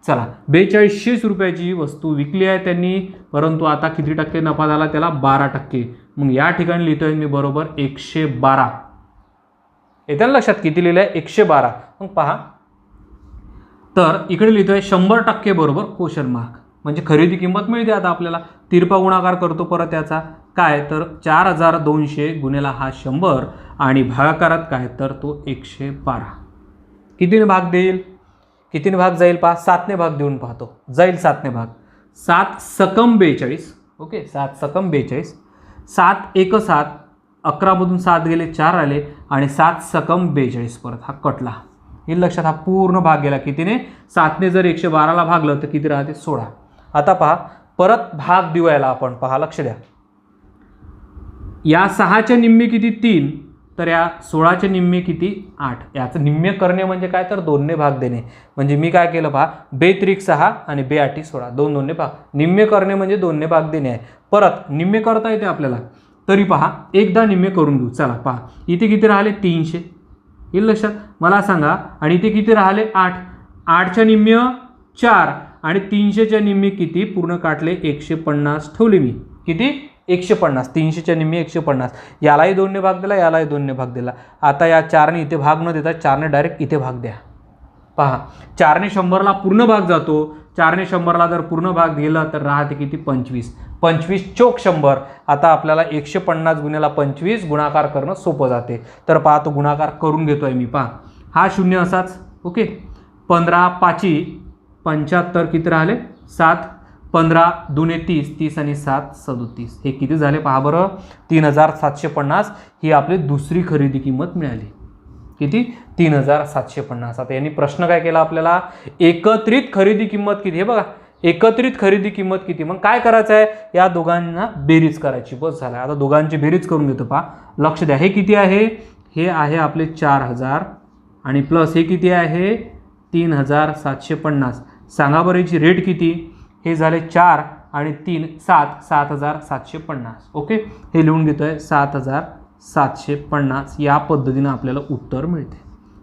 चला 4200 रुपयाची वस्तू विकली आहे त्यांनी, परंतु आता किती टक्के नफा झाला त्याला 12%. मग या ठिकाणी लिहितोय मी बरोबर 112. येत्या लक्षात किती लिहिलं आहे 112. मग पहा तर इकडे लिहितोय 100% बरोबर क्वेश्चन मार्क, म्हणजे खरेदी किंमत मिळते. आता आपल्याला तिरपा गुणाकार करतो परत याचा. काय तर 4200 गुणिला हा 100 आणि भागाकारात काय तर तो 112. कितीने भाग देईल, कितीने भाग जाईल पहा, 7ने भाग देऊन पाहतो. जाईल 7ने भाग. 7 सकम 42. ओके. 7 सकम 42. 7 1 7, 11 मधून 7 गेले 4 आले आणि 7 सकम 42 परत हा कटला. हे लक्षात. हा पूर्ण भाग गेला कितीने 7ने. जर 112ला भागलं तर किती राहते 16. आता पहा परत भाग देऊयाला आपण. पहा लक्ष द्या. या 6च्या निम्मी किती 3, तर या 16चे निम्मे किती 8. याचं निम्मे करणे म्हणजे काय तर 2ने भाग देणे. म्हणजे मी काय केलं पहा, 2 त्रिक 6 आणि 2 आठी 16, 2 2ने भाग. निम्मे करणे म्हणजे 2ने भाग देणे आहे. परत निम्मे करता येते आपल्याला, तरी पहा एकदा निम्मे करून घेऊ. चला पहा, इथे किती राहिले 300, येईल लक्षात. मला सांगा, आणि इथे किती राहिले 8. 8च्या निम्मे 4 आणि 300च्या निम्मे किती पूर्ण काटले 150 ठेवले मी. किती 150. 300च्या निम्मे 150. यालाही 2ने भाग दिला, यालाही 2ने भाग दिला. आता या 4ने इथे भाग न देता 4ने डायरेक्ट इथे भाग द्या. पहा 4ने 100ला पूर्ण भाग जातो. 4ने 100ला जर पूर्ण भाग दिला तर राहते किती 25. 25 चोक 100. आता आपल्याला 150 गुणिले 25 गुणाकार करणं सोपं जाते. तर पहा तो गुणाकार करून घेतोय मी. पहा हा शून्य असाच. ओके, 15 5 75 किती राहिले 7. 15 दुने 30, 30 आणि 7 37. हे किती झाले पहा बरं, 3750. ही आपली दुसरी खरेदी किंमत मिळाली. किती 3750. आता यांनी प्रश्न काय केला आपल्याला, एकत्रित खरेदी किंमत किती. हे बघा, एकत्रित खरेदी किंमत किती. मग काय करायचं आहे, या दोघांना बेरीज करायची. बस झालं. आता दोघांची बेरीज करून घेतो. पहा लक्ष द्या, हे किती आहे, हे आहे आपले 4000 आणि प्लस हे किती आहे 3750. सांगा बरं याची रेट किती. हे झाले 4 आणि 3 7, 7750. ओके, हे लिहून घेतोय 7750. या पद्धतीने आपल्याला उत्तर मिळते.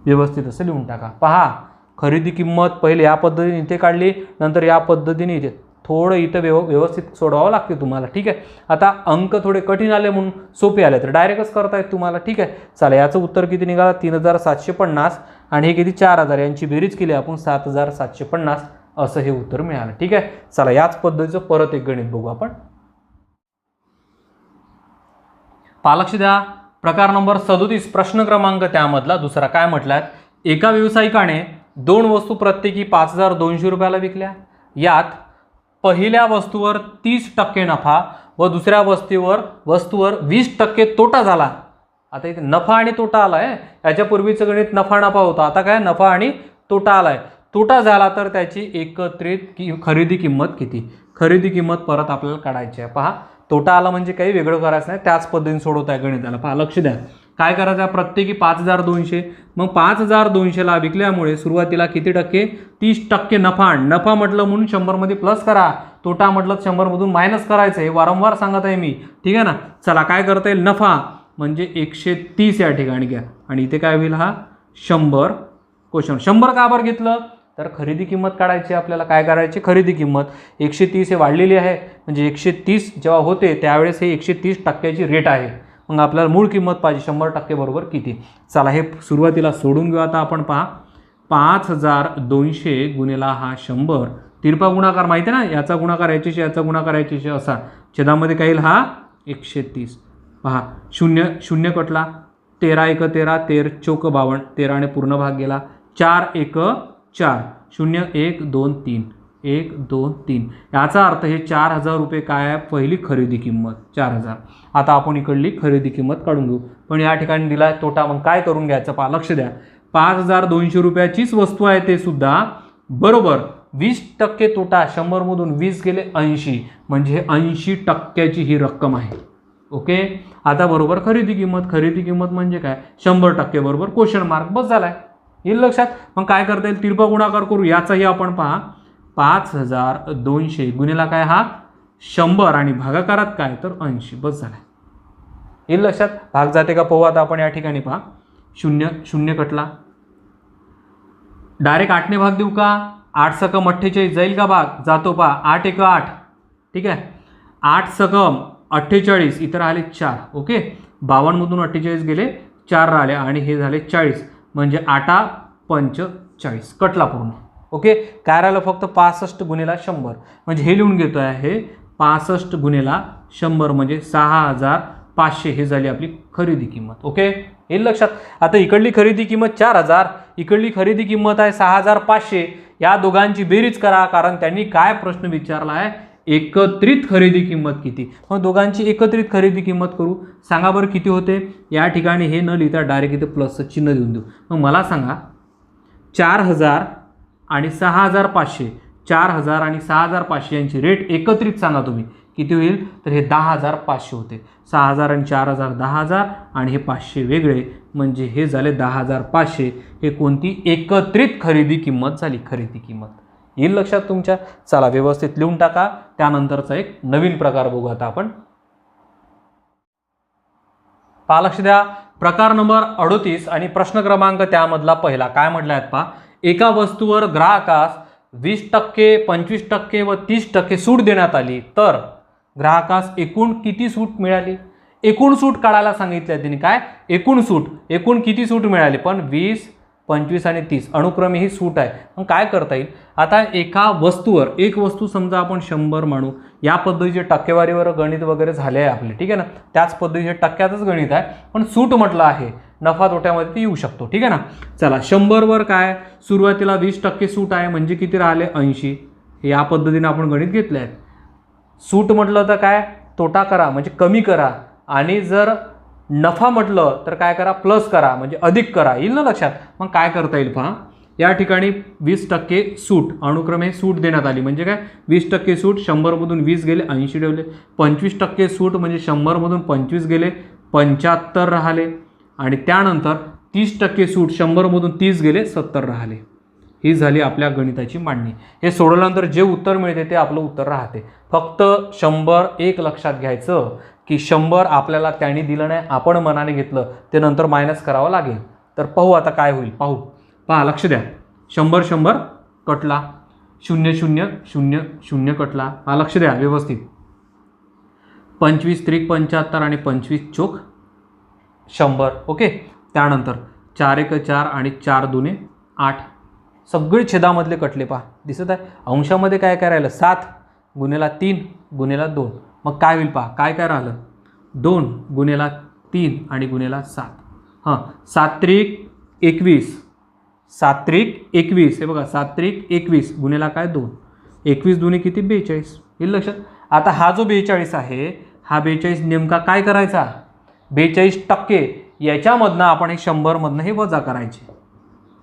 व्यवस्थित असं लिहून टाका. पहा खरेदी किंमत पहिले या पद्धतीने इथे काढली, नंतर या पद्धतीने इथे. थोडं इथं व्यवस्थित सोडवावं लागते तुम्हाला. ठीक आहे, आता अंक थोडे कठीण आले म्हणून सोपे आले तर डायरेक्टच करतायत तुम्हाला. ठीक आहे, चला याचं उत्तर किती निघाला 3750 आणि हे किती 4000. यांची बेरीज केली आपण 7750. असं हे उत्तर मिळालं. ठीक आहे, चला याच पद्धतीचं परत एक गणित बघू आपण. लक्ष द्या, प्रकार नंबर 37 प्रश्न क्रमांक त्यामधला दुसरा काय म्हटलाय, एका व्यावसायिकाने 2 वस्तू प्रत्येकी 5200 रुपयाला विकल्या. यात पहिल्या वस्तूवर 30% नफा व दुसऱ्या वस्तूवर 20% तोटा झाला. आता इथे नफा आणि तोटा आलाय. याच्यापूर्वीचं गणित नफा होता, आता काय नफा आणि तोटा आलाय. तोटा झाला तर त्याची एकत्रित खरेदी किंमत किती. खरेदी किंमत परत आपल्याला काढायची आहे. पहा तोटा आला म्हणजे काही वेगळं करायचं नाही, त्याच पद्धतीने सोडवत आहे गणिताला. पहा लक्ष द्या, काय करायचं आहे, प्रत्येकी 5200. मग 5200ला विकल्यामुळे सुरुवातीला किती टक्के 30% नफा. नफा म्हटलं म्हणून 100 मध्ये प्लस करा, तोटा म्हटलं 100 मधून मायनस करायचं. हे वारंवार सांगत आहे मी. ठीक आहे ना. चला काय करता येईल, नफा म्हणजे 130 या ठिकाणी घ्या आणि इथे काय होईल हा 100. क्वेश्चन 100 का बरं घेतलं तर खरेदी किंमत काढायची आपल्याला. काय करायची, खरेदी किंमत 130 हे वाढलेली आहे. म्हणजे 130 जेव्हा होते त्यावेळेस हे 130% रेट आहे. मग आपल्याला मूळ किंमत पाहिजे 100% बरोबर किती. चला हे सुरुवातीला सोडून घेऊ. आता आपण पहा 5200 गुणिला हा 100. तिरपा गुणाकार माहिती आहे ना, याचा गुणाकार याच्याशी, याचा गुणाकार याच्याशी असा. छेदामध्ये काय येईल हा 130. पहा 0 0 कटला. 13 1 13, 13 चौक 52, 13ने पूर्ण भाग गेला. 4 1 4, 0 1 2 3, 1 2 3. याचा अर्थ हे 4000 रुपये काय आहे, पहिली खरेदी किंमत 4000. आता आपण इकडली खरेदी किंमत काढून घेऊ. पण या ठिकाणी दिला आहे तोटा. मग काय करून घ्यायचं पहा, लक्ष द्या. 5200 रुपयाचीच वस्तू आहे ते सुद्धा, बरोबर 20% तोटा. 100 मधून 20 गेले 80, म्हणजे 80% ही रक्कम आहे. ओके, आता बरोबर खरेदी किंमत. खरेदी किंमत म्हणजे काय 100% बरोबर क्वेश्चन मार्क. बस झालाय, येईल लक्षात. मग काय करता येईल, तिरपा गुणाकार करू. याचाही आपण पहा 5200 गुणिला काय हा 100 आणि भागाकारात काय तर 80. बस झालाय, येईल लक्षात. भाग जाते का पाहू आता आपण. या ठिकाणी पहा 0 0 कटला. डायरेक्ट 8ने भाग देऊ का, 8 सकम 48 जाईल का भाग, जातो पहा. 8 1 8. ठीक आहे, 8 सकम 48, इतर आले 4. ओके, 52 मधून 48 गेले, 4 राहिले आणि हे झाले 40, म्हणजे 8 45 कटला पूर्ण. ओके, काय राहिलं फक्त 65 गुणिला 100. म्हणजे हे लिहून घेतो आहे 65 गुणिला 100 म्हणजे 6500. हे झाली आपली खरेदी किंमत. ओके, येईल लक्षात. आता इकडली खरेदी किंमत 4000, इकडली खरेदी किंमत आहे 6500. या दोघांची बेरीज करा, कारण त्यांनी काय प्रश्न विचारला आहे, एकत्रित खरेदी किंमत किती. मग दोघांची एकत्रित खरेदी किंमत करू. सांगा बरं किती होते. या ठिकाणी हे न लिहिता डायरेक्ट इथे प्लसचं चिन्ह देऊन देऊ. मग मला सांगा 4000 आणि 6500, 4000 आणि 6500 यांची रेट एकत्रित सांगा तुम्ही. किती होईल तर हे 10,500 होते. 6,000 आणि 4,000 10,000 आणि हे 500 वेगळे म्हणजे हे झाले 10,500. हे कोणती एकत्रित खरेदी किंमत झाली, खरेदी किंमत. येईल लक्षात तुमच्या. चला व्यवस्थित लिहून टाका. त्यानंतरचा एक नवीन प्रकार बघू आता आपण. पहा लक्ष द्या. प्रकार नंबर 38 आणि प्रश्न क्रमांक त्यामधला पहिला काय म्हटलं आहेत पहा. एका वस्तूवर ग्राहकास 20%, 25% व 30% सूट देण्यात आली तर ग्राहकास एकूण किती सूट मिळाली. एकूण सूट काढायला सांगितले त्यांनी. काय एकूण सूट, एकूण किती सूट मिळाली. पण 20, 25 आणि 30 अनुक्रमे ही सूट आहे. मग काय करता येईल आता. एका वस्तूवर, एक वस्तू समजा आपण 100 मानू. या पद्धतीचे टक्केवारीवर गणित वगैरे झाले आहे आपले, ठीक आहे ना. त्याच पद्धतीचे टक्क्यातच गणित आहे, पण सूट म्हटलं आहे नफा तोट्यामध्ये ते येऊ शकतो, ठीक आहे ना. चला 100वर काय सुरुवातीला 20% सूट आहे म्हणजे किती राहिले 80. या पद्धतीने आपण गणित घेतले आहेत. सूट म्हटलं तर काय तोटा करा म्हणजे कमी करा, आणि जर नफा म्हटलं तर काय करा प्लस करा म्हणजे अधिक करा. येईल ना लक्षात. मग काय करता येईल पहा. या ठिकाणी 20% सूट अनुक्रमे सूट देण्यात आली म्हणजे काय 20% सूट. 100मधून 20 गेले 80 ठेवले. 25% सूट म्हणजे 100मधून 25 गेले 75 राहिले. आणि त्यानंतर 30% सूट 100मधून 30 गेले 70 राहिले. ही झाली आपल्या गणिताची मांडणी. हे सोडवल्यानंतर जे उत्तर मिळते ते आपलं उत्तर राहते. फक्त 100 एक लक्षात घ्यायचं की 100 आपल्याला त्यांनी दिलं नाही, आपण मनाने घेतलं, ते नंतर मायनस करावं लागेल. तर पाहू आता काय होईल. पाहू. पहा लक्ष द्या. 100 कटला. 0 कटला. हा लक्ष द्या व्यवस्थित. 25 त्रिक 75 आणि 25 चोक 100. ओके. त्यानंतर 4 1 4 आणि 4 2 8. सगळे छेदामधले कटले. पहा दिसत आहे. अंशामध्ये काय काय राहिलं 7 गुणेला 3 गुणेला 2. मग काय होईल पहा. काय काय राहिलं 2 गुणेला 3 आणि गुणेला 7. हां 7 त्रिक 21. 7 त्रिक 21. हे बघा 7 त्रिक 21 गुणेला काय 2. 21 दुने किती 42. येईल लक्षात. आता हा जो 42 आहे हा 42 नेमका काय करायचा 42% याच्यामधनं आपण हे 100मधनं हे वजा करायचे.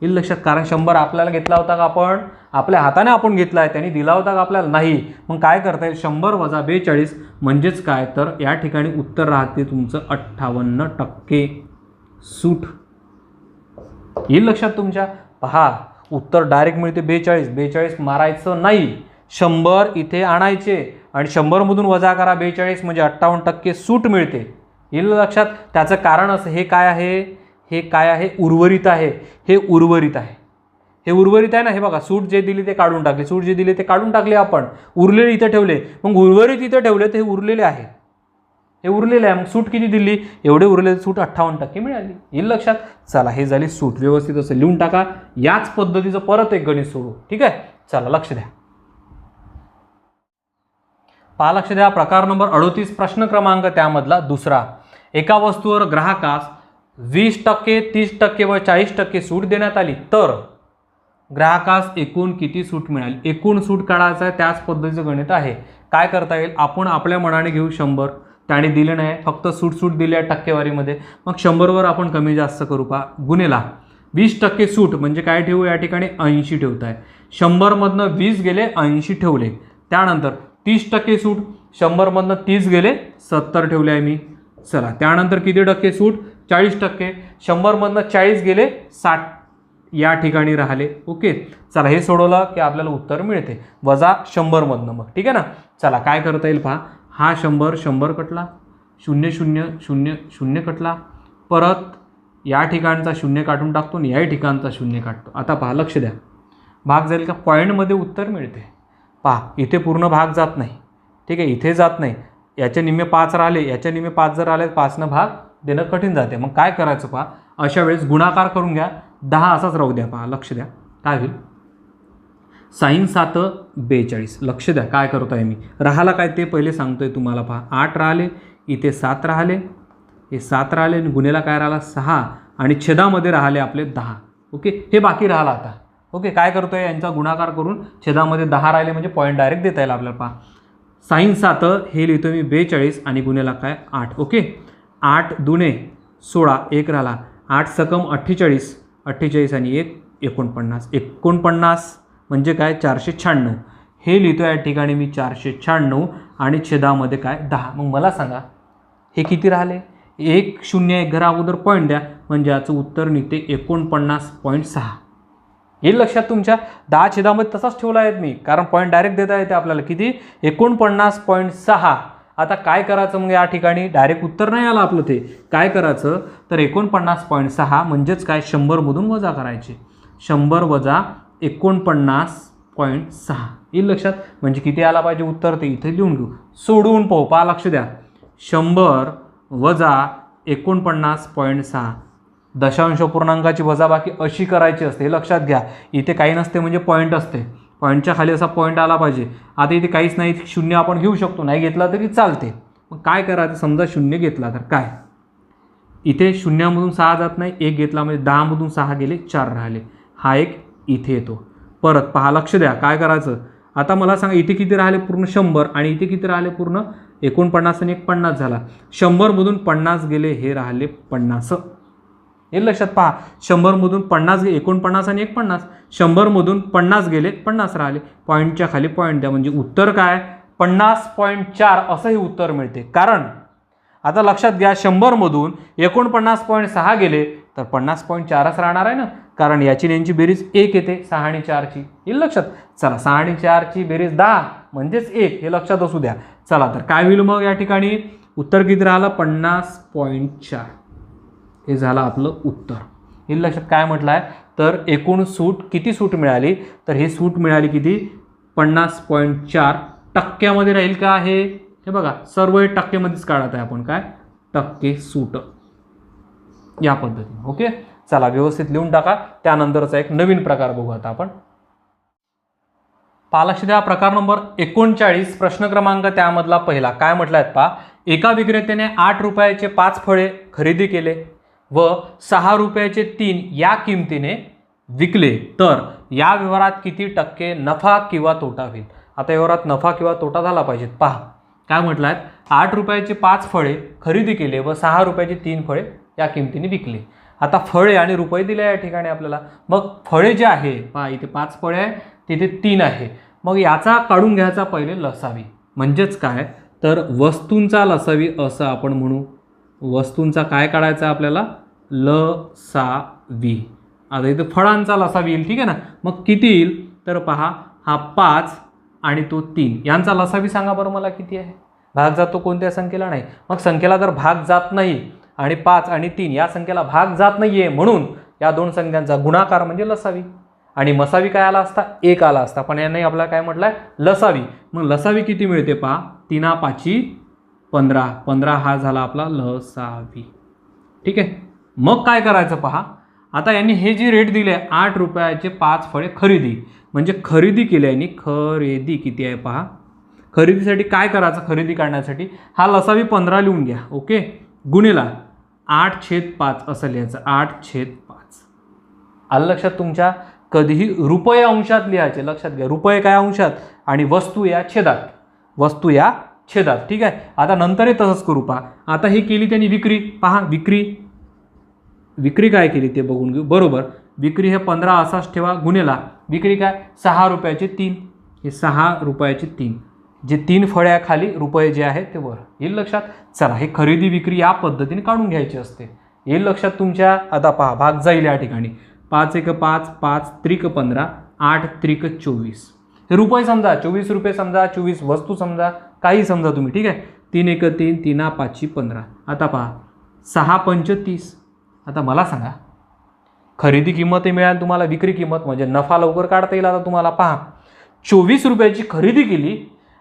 येईल लक्षात. कारण 100 आपल्याला घेतला होता का आपण आपल्या हाताने आपण घेतला आहे, त्यांनी दिला होता का आपल्याला नाही. मग काय करता येईल 100 वजा 42 म्हणजेच काय तर या ठिकाणी उत्तर राहते तुमचं 58% सूट. येईल लक्षात तुमच्या. पहा उत्तर डायरेक्ट मिळते 42. 42 मारायचं नाही, 100 इथे आणायचे आणि 100मधून वजा करा 42 म्हणजे 58% सूट मिळते. येईल लक्षात. त्याचं कारण असं हे काय आहे, हे काय आहे उर्वरित आहे. हे उर्वरित आहे, हे उर्वरित आहे ना. हे बघा सूट जे दिली ते काढून टाकले, सूट जे दिले ते काढून टाकले आपण, उरलेले इथे ठेवले. मग उर्वरित इथे ठेवले तर हे उरलेले आहे, हे उरलेले आहे. मग सूट किती दिली एवढे उरलेले सूट 58% मिळाली. येईल लक्षात. चला हे झाली सूट. व्यवस्थित असं लिहून टाका. याच पद्धतीचं परत एक गणित सोडू. ठीक आहे. चला लक्ष द्या. पहा लक्ष द्या. प्रकार नंबर 38 प्रश्न क्रमांक त्यामधला दुसरा. एका वस्तूवर ग्राहकास 20%, 30% व 40% सूट देण्यात आली तर ग्राहकास एकूण किती सूट मिळाली. एकूण सूट काढायचं आहे. त्याच पद्धतीचं गणित आहे. काय करता येईल आपण आपल्या मनाने घेऊ 100. त्याने दिले नाही, फक्त सूट दिली आहे टक्केवारीमध्ये. मग 100वर आपण कमी जास्त करू. पहा गुणेला 20% सूट म्हणजे काय ठेवू या ठिकाणी 80 ठेवत आहे. 100मधनं 20 गेले 80 ठेवले. त्यानंतर 30% सूट 100मधनं 30 गेले 70 ठेवले आहे मी. चला त्यानंतर किती टक्के सूट 40%. 100मधनं 40 गेले 60 या ठिकाणी राहिले. ओके. चला हे सोडवलं की आपल्याला उत्तर मिळते वजा 100मधनं. मग ठीक आहे ना. चला काय करता येईल पहा. हा 100 कटला. 0 0 0 0 कटला. परत या ठिकाणचा 0 काढून टाकतो आणि या ठिकाणचा 0 काढतो. आता पहा लक्ष द्या. भाग जाईल का पॉईंटमध्ये उत्तर मिळते. पहा इथे पूर्ण भाग जात नाही. ठीक आहे. इथे जात नाही. याच्या निम्मे 5 राहिले, याच्या निम्मे 5 जर आले 5नं भाग देणं कठीण जाते. मग काय करायचं पहा. अशा वेळेस गुणाकार करून घ्या. 10 असाच राहू द्या. पहा लक्ष द्या काय होईल. साईन 7 42. लक्ष द्या काय करतो आहे मी. राहाला काय ते पहिले सांगतोय तुम्हाला. पहा 8 राहिले, इथे 7 राहिले, हे 7 राहिले आणि गुन्हेला काय राहिला 6 आणि छेदामध्ये राहिले आपले 10. ओके. हे बाकी राहिला आता. ओके. काय करतोय यांचा गुणाकार करून छेदामध्ये 10 राहिले म्हणजे पॉईंट डायरेक्ट देता येईल आपल्याला. पहा साईन 7 हे लिहितो मी 42 आणि गुन्हेला काय 8. ओके. 8 दुने 16 1 राहिला. 8 सकम 48, 48 आणि 1 49. 49 म्हणजे काय 496. हे लिहितो या ठिकाणी मी 496 आणि छेदामध्ये काय 10. मग मला सांगा हे किती राहिले? 1 0 1 घरा अगोदर पॉईंट द्या म्हणजे याचं उत्तर निघते 49.6. येईल लक्षात तुमच्या. 10 छेदामध्ये तसाच ठेवला आहे मी, कारण पॉईंट डायरेक्ट देता येते आपल्याला. किती? 49.6. आता काय करायचं मग या ठिकाणी? डायरेक्ट उत्तर नाही आलं आपलं, ते काय करायचं तर 49.6 म्हणजेच काय 100 मधून वजा करायचे. 100 वजा 49.6 येईल लक्षात. म्हणजे किती आला पाहिजे उत्तर ते इथे लिहून घेऊ. सोडवून पाहू, पहा लक्ष द्या. 100 वजा 49.6 दशांश पूर्णांकाची वजाबाकी अशी करायची असते, हे लक्षात घ्या. इथे काही नसते म्हणजे पॉईंट असते, पॉईंटच्या खाली असा पॉईंट आला पाहिजे. आता इथे काहीच नाही, शून्य आपण घेऊ शकतो, नाही घेतला तरी चालते. मग काय करायचं? समजा शून्य घेतला तर काय, इथे शून्यामधून 6 जात नाही, 1 घेतला म्हणजे 10 मधून 6 गेले, 4 राहिले. हा एक इथे येतो. परत पहा, लक्ष द्या काय करायचं. आता मला सांगा इथे किती राहिले पूर्ण? 100. आणि इथे किती राहिले पूर्ण? 49 आणि 1 50 झाला. 100 मधून 50 गेले, हे राहिले 50. हे लक्षात पहा. 100 मधून 50 गेले, 49 आणि 1 50. 100 मधून 50 गेले, 50 राहिले. पॉईंटच्या खाली पॉईंट द्या म्हणजे उत्तर काय 50.4 असं हे उत्तर मिळते. कारण आता लक्षात घ्या 100 मधून 49.6 गेले तर 50.4च राहणार आहे ना, कारण याची यांची बेरीज 1 येते 6 आणि 4ची. येईल लक्षात. चला 6 आणि 4ची बेरीज 10 म्हणजेच 1, हे लक्षात असू द्या. चला तर काय होईल मग या ठिकाणी उत्तर किती राहिलं? 50.4. हे झालं आपलं उत्तर. हे लक्षात काय म्हटलं आहे तर एकूण सूट किती सूट मिळाली तर ही सूट मिळाली किती 50.4 टक्क्यामध्ये राहील का? हे बघा सर्व हे टक्केमध्येच काढत आहे आपण, काय टक्के सूट या पद्धतीने. ओके चला व्यवस्थित लिहून टाका. त्यानंतरचा एक नवीन प्रकार बघू आता आपण. पहा लक्ष द्या, प्रकार नंबर 39 प्रश्न क्रमांक त्यामधला पहिला काय म्हटलं आहे पहा. एका विक्रेत्याने 8 रुपयाचे 5 फळे खरेदी केले व 6 रुपयाचे 3 या किमतीने विकले तर या व्यवहारात किती टक्के नफा किंवा तोटा होईल? आता व्यवहारात नफा किंवा तोटा झाला पाहिजे. पहा काय म्हटलं आहे, 8 रुपयाचे 5 फळे खरेदी केले व 6 रुपयाचे 3 फळे या किमतीने विकले. आता फळे आणि रुपये दिले या ठिकाणी आपल्याला. मग फळे जे आहे पहा इथे 5 फळे आहे, तिथे 3 आहे. मग याचा काढून घ्यायचा पहिले लसावी. म्हणजेच काय तर वस्तूंचा लसावी असं आपण म्हणू. वस्तूंचा काय काढायचा आपल्याला? लसावी. आता इथं फळांचा लसावी येईल, ठीक आहे ना. मग किती येईल तर पहा हा 5 आणि तो 3 यांचा लसावी सांगा बरं मला किती आहे? भाग जातो कोणत्या संख्येला? नाही. मग संख्येला जर भाग जात नाही आणि 5 आणि 3 या संख्येला भाग जात नाहीये म्हणून या दोन संख्यांचा गुणाकार म्हणजे लसावी. आणि मसावी काय आला असता? 1 आला असता, पण याने आपल्याला काय म्हटलंय लसावी. मग लसावी किती मिळते पहा 3 5 15. 15 हा झाला आपला लसावी. ठीक आहे. मग काय करायचं पहा. आता यांनी हे जे रेट दिले 8 रुपयाचे 5 फळे खरेदी, म्हणजे खरेदी केल्याने खरेदी किती आहे पहा. खरेदीसाठी काय करायचं? खरेदी काढण्यासाठी हा लसावी 15 लिहून घ्या. ओके गुणिला 8/5 असं लिहायचं. 8/5 आलं लक्षात तुमच्या. कधीही रुपये अंशात लिहायचे, लक्षात घ्या. रुपये काय अंशात आणि वस्तू या छेदात. वस्तू या छेदात. ठीक आहे. आता नंतर हे तसंच करू पहा. आता हे केली त्यांनी विक्री. पहा विक्री काय केली ते बघून घेऊ. बरोबर विक्री हे 15 असाच ठेवा गुणिला विक्री काय 6 रुपयाचे 3. हे 6 रुपयाचे 3 जे 3 फळ्या खाली रुपये जे आहेत ते वर. येईल लक्षात. चला हे खरेदी विक्री या पद्धतीने काढून घ्यायची असते. येईल लक्षात तुमच्या. आता पहा भाग जाईल या ठिकाणी. 5 1 5 5 3 15 8 3 24 हे रुपये समजा. 24 रुपये समजा, 24 वस्तू समजा, काही समजा तुम्ही. ठीक आहे. 3 1 3 3 5 15. आता पहा 6 5 30. आता मला सांगा खरेदी किंमत मिळाली तुम्हाला, विक्री किंमत म्हणजे नफा लवकर काढता येईल. आता तुम्हाला पहा 24 रुपयाची खरेदी केली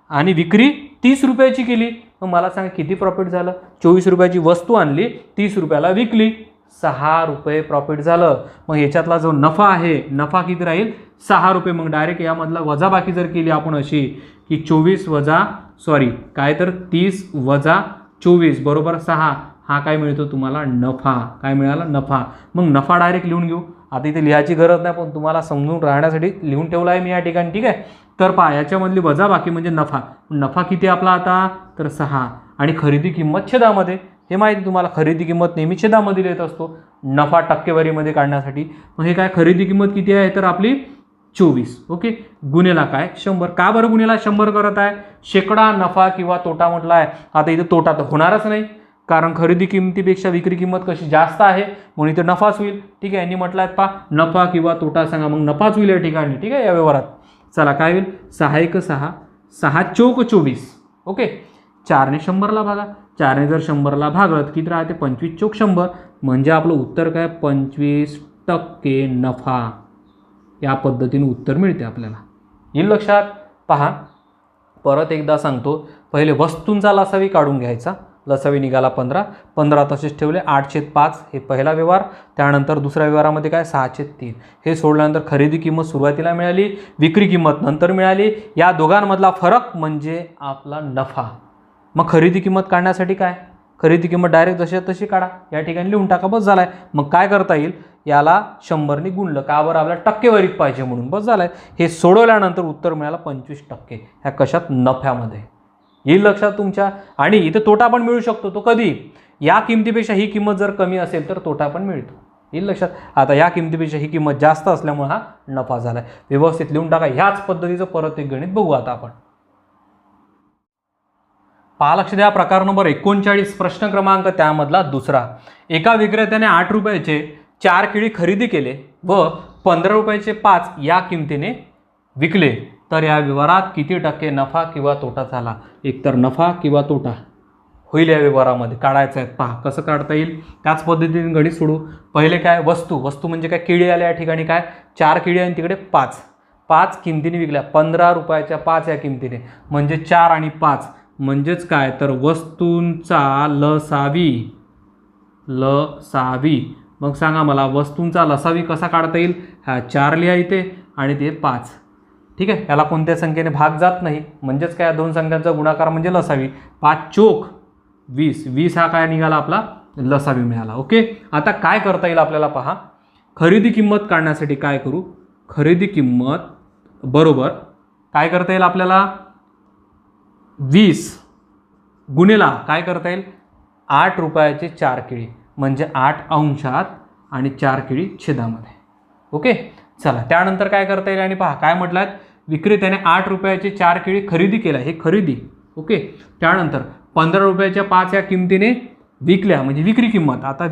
आणि विक्री 30 रुपयाची केली. मग मला सांगा किती प्रॉफिट झालं? 24 रुपयाची वस्तू आणली, 30 रुपयाला विकली, 6 रुपये प्रॉफिट झालं. मग याच्यातला जो नफा आहे, नफा किती राहील? 6 रुपये. मग डायरेक्ट यामधला वजाबाकी जर केली आपण अशी की 30 वजा 24 बरोबर 6. हा काय मिळतो तुम्हाला? नफा. काय मिळाला? नफा. मग नफा डायरेक्ट लिहून घेऊ. आता इथे लिहायची गरज नाही, पण तुम्हाला समजून राहण्यासाठी लिहून ठेवला आहे मी या ठिकाणी. ठीक आहे. तर पहा याच्यामधली वजाबाकी म्हणजे नफा. नफा किती आपला आता तर 6 आणि खरेदी किंमत छेदामध्ये. हे माहिती तुम्हाला, खरेदी किंमत नेहमी छेदामध्ये लिहित असतो नफा टक्केवारीमध्ये काढण्यासाठी. मग हे काय खरेदी किंमत किती आहे तर आपली 24 ओके गुन्हेला काय 100. का बरं गुन्हेला 100 करत आहे? शेकडा नफा किंवा तोटा म्हटला आहे. आता इथे तोटा तर होणारच नाही, कारण खरेदी किमतीपेक्षा विक्री किंमत कशी जास्त आहे म्हणून इथे नफाच होईल. ठीक आहे, यांनी म्हटलं आहे पहा नफा किंवा तोटा सांगा, मग नफाच होईल या ठिकाणी. ठीक आहे, या व्यवहारात चला काय होईल 6 1 6 6 चौक 24 ओके. 4ने 100ला भागा, 4ने जर 100ला भागलं तर किती राहते 25 चौक 100, म्हणजे आपलं उत्तर काय 25% नफा. या पद्धतीने उत्तर मिळते आपल्याला. येईल लक्षात? पहा परत एकदा सांगतो, पहिले वस्तूंचा लसावी काढून घ्यायचा. लसावी निघाला 15, 15 तसेच ठेवले. 8/5 हे पहिला व्यवहार. त्यानंतर दुसऱ्या व्यवहारामध्ये काय 6/3. हे सोडल्यानंतर खरेदी किंमत सुरुवातीला मिळाली, विक्री किंमत नंतर मिळाली. या दोघांमधला फरक म्हणजे आपला नफा. मग खरेदी किंमत काढण्यासाठी काय, खरेदी किंमत डायरेक्ट जशी तशी काढा, या ठिकाणी लिहून टाका, बस झालाय. मग काय करता येईल, याला 100ने गुणलं, का बरं आपल्याला टक्केवारीत पाहिजे म्हणून, बस झालाय. हे सोडवल्यानंतर उत्तर मिळालं 25%. ह्या कशात? नफ्यामध्ये. येईल लक्षात तुमच्या? आणि इथे तोटा पण मिळू शकतो. तो कधी? या किमतीपेक्षा ही किंमत जर कमी असेल तर तोटा पण मिळतो. येईल लक्षात? आता या किमतीपेक्षा ही किंमत जास्त असल्यामुळे हा नफा झालाय. व्यवस्थित लिहून टाका. ह्याच पद्धतीचं परत एक गणित बघू आता आपण. पहा लक्ष द्या, प्रकार नंबर 39 प्रश्न क्रमांक त्यामधला दुसरा. एका विक्रेत्याने 8 रुपयाचे 4 केळी खरेदी केले व 15 रुपयाचे 5 या किमतीने विकले, तर या व्यवहारात किती टक्के नफा किंवा तोटा झाला? एकतर नफा किंवा तोटा होईल या व्यवहारामध्ये. काढायचं आहे. पहा कसं काढता येईल, त्याच पद्धतीने गणित सोडू. पहिले काय वस्तू, वस्तू म्हणजे काय केळी आल्या, या ठिकाणी काय 4 केळी आणि तिकडे 5 किमतीने विकल्या, 15 रुपयाच्या 5 या किमतीने, म्हणजे 4 आणि 5 म्हणजेच काय तर वस्तूंचा लसावी. मग सांगा मला वस्तूंचा लसावी कसा काढता येईल? हा 4 लिहा इथे आणि ते 5. ठीक आहे, याला कोणत्या संख्येने भाग जात नाही, म्हणजेच काय दोन संख्यांचा गुणाकार म्हणजे लसावी. 5 चोक 20, 20 हा काय निघाला आपला लसावी मिळाला. ओके, आता काय करता येईल आपल्याला? पहा खरेदी किंमत काढण्यासाठी काय करू, खरेदी किंमत बरोबर काय करता येईल आपल्याला 20 गुणेला काय करता येईल 8 रुपयाचे 4 केळी, म्हणजे 8 अंशात आणि 4 केळी छेदामध्ये. ओके, चला त्यानंतर काय करता येईल, आणि पहा काय म्हटलं आहे, विक्रेत्याने 8 रुपयाचे 4 केळी खरेदी केला, हे खरेदी. ओके, त्यानंतर 15 रुपयाच्या 5 या किमतीने विकल्या, म्हणजे विक्री किंमत. आता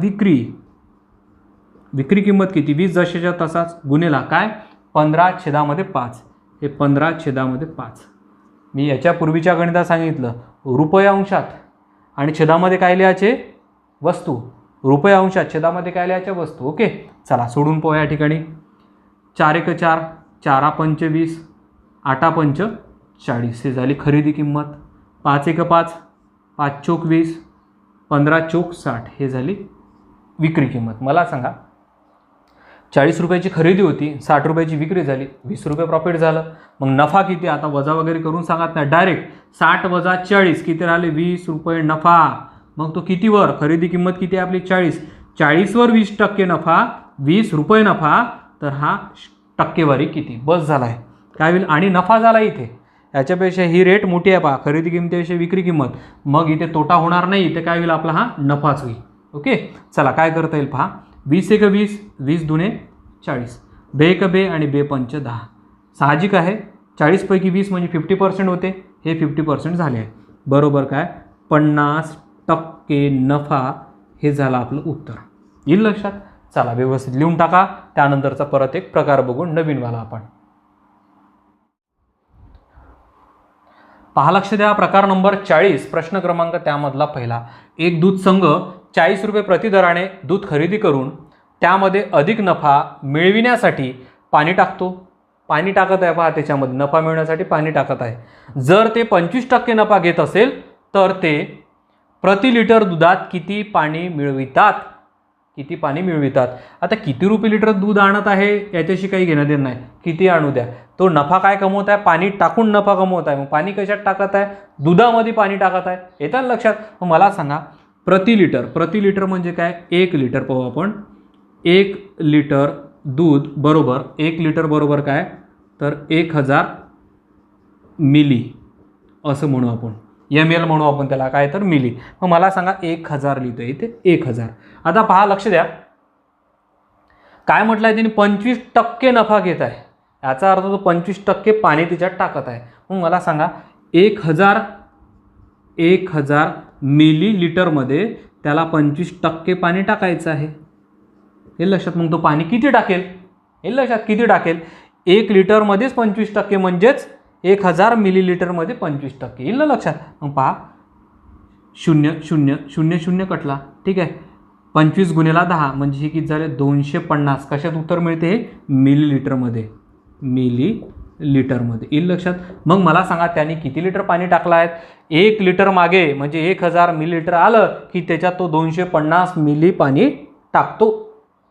विक्री किंमत किती 20 जशाच्या तसाच गुणेला काय 15/5, हे 15/5. मी याच्या पूर्वीच्या गणितात सांगितलं रुपये अंशात आणि छेदामध्ये काय लिहायचे वस्तू, रुपये अंशात छेदामध्ये काय लिहायच्या वस्तू. ओके, चला सोडून पाहू. या ठिकाणी 4 1 4, 4 5 20, 8 5 40 हे झाली खरेदी किंमत. 5 1 5, 5 चोक 20, 15 चोक 60 हे झाली विक्री किंमत. मला सांगा 40 रुपयाची खरेदी होती, 60 रुपयाची विक्री झाली, 20 रुपये प्रॉफिट झालं. मग नफा किती, आता वजा वगैरे करून सांगत नाही, डायरेक्ट 60 वजा 40 किती राहिले 20 रुपये नफा. मग तो कितीवर, खरेदी किंमत किती आहे आपली 40, 40वर 20% नफा, 20 रुपये नफा, तर हा टक्केवारी किती, बस झाला आहे काय होईल. आणि नफा झाला इथे, याच्यापेक्षा ही रेट मोठी आहे पहा, खरेदी किमतीपेक्षा विक्री किंमत, मग इथे तोटा होणार नाही, इथे काय होईल आपला हा नफाच होईल. ओके, चला काय करता येईल पहा 20 1 20, 20 दुने 40, 2 1 2 आणि 2 5 10. साहजिक आहे 40 पैकी 20 म्हणजे 50% होते, हे 50% झाले आहे, बरोबर काय 50% नफा हे झालं आपलं उत्तर. येईल लक्षात? चला व्यवस्थित लिहून टाका. त्यानंतरचा परत एक प्रकार बघून नवीनवाला आपण पहा. लक्ष द्या, प्रकार नंबर 40 प्रश्न क्रमांक त्यामधला पहिला. एक दूध संघ 40 रुपये प्रतिदराने दूध खरेदी करून त्यामध्ये अधिक नफा मिळविण्यासाठी पाणी टाकतो. पाणी टाकत आहे पहा, त्याच्यामध्ये नफा मिळवण्यासाठी पाणी टाकत आहे. जर ते 25% नफा घेत असेल तर ते प्रति लिटर दुधात किती पाणी मिळवितात, किती पाणी मिळवितात. आता किती रुपये लिटर दूध आणत आहे याच्याशी काही घेणं देणं नाही, किती आणू द्या, तो नफा काय कमवत आहे, पाणी टाकून नफा कमवत आहे. मग पाणी कशात टाकत आहे, दुधामध्ये पाणी टाकत आहे. येतं लक्षात? मग मला सांगा प्रति लिटर म्हणजे काय 1 लिटर. पाहू आपण 1 लिटर दूध बरोबर 1 लिटर बरोबर काय तर 1000 मिली असं म्हणू आपण, ml म्हणू आपण त्याला, काय तर मिली. मग मला सांगा 1000 लिहितो इथे 1000. आता पहा लक्ष द्या काय म्हटलं आहे त्यांनी 25% नफा घेत आहे. याचा अर्थ तो 25% पाणी तिच्यात टाकत आहे. मग मला सांगा 1000 मिलीलिटरमध्ये त्याला 25% पाणी टाकायचं आहे. हे लक्षात. मग तो पाणी किती टाकेल हे लक्षात, किती टाकेल? 1 लिटरमध्येच 25% म्हणजेच 1000 मिलीलिटरमध्ये 25% येईल ना लक्षात. मग पहा 0 0 0 0 कटला. ठीक आहे. 25 गुणिले 10 म्हणजे हे किती झाले? 250. कशात उत्तर मिळते? हे मिलीलिटरमध्ये येईल लक्षात. मग मला सांगा त्याने किती लिटर पाणी टाकलं आहे? 1 लिटर मागे म्हणजे 1000 मिलीलिटर आलं की त्याच्यात तो 250 मिली पाणी टाकतो.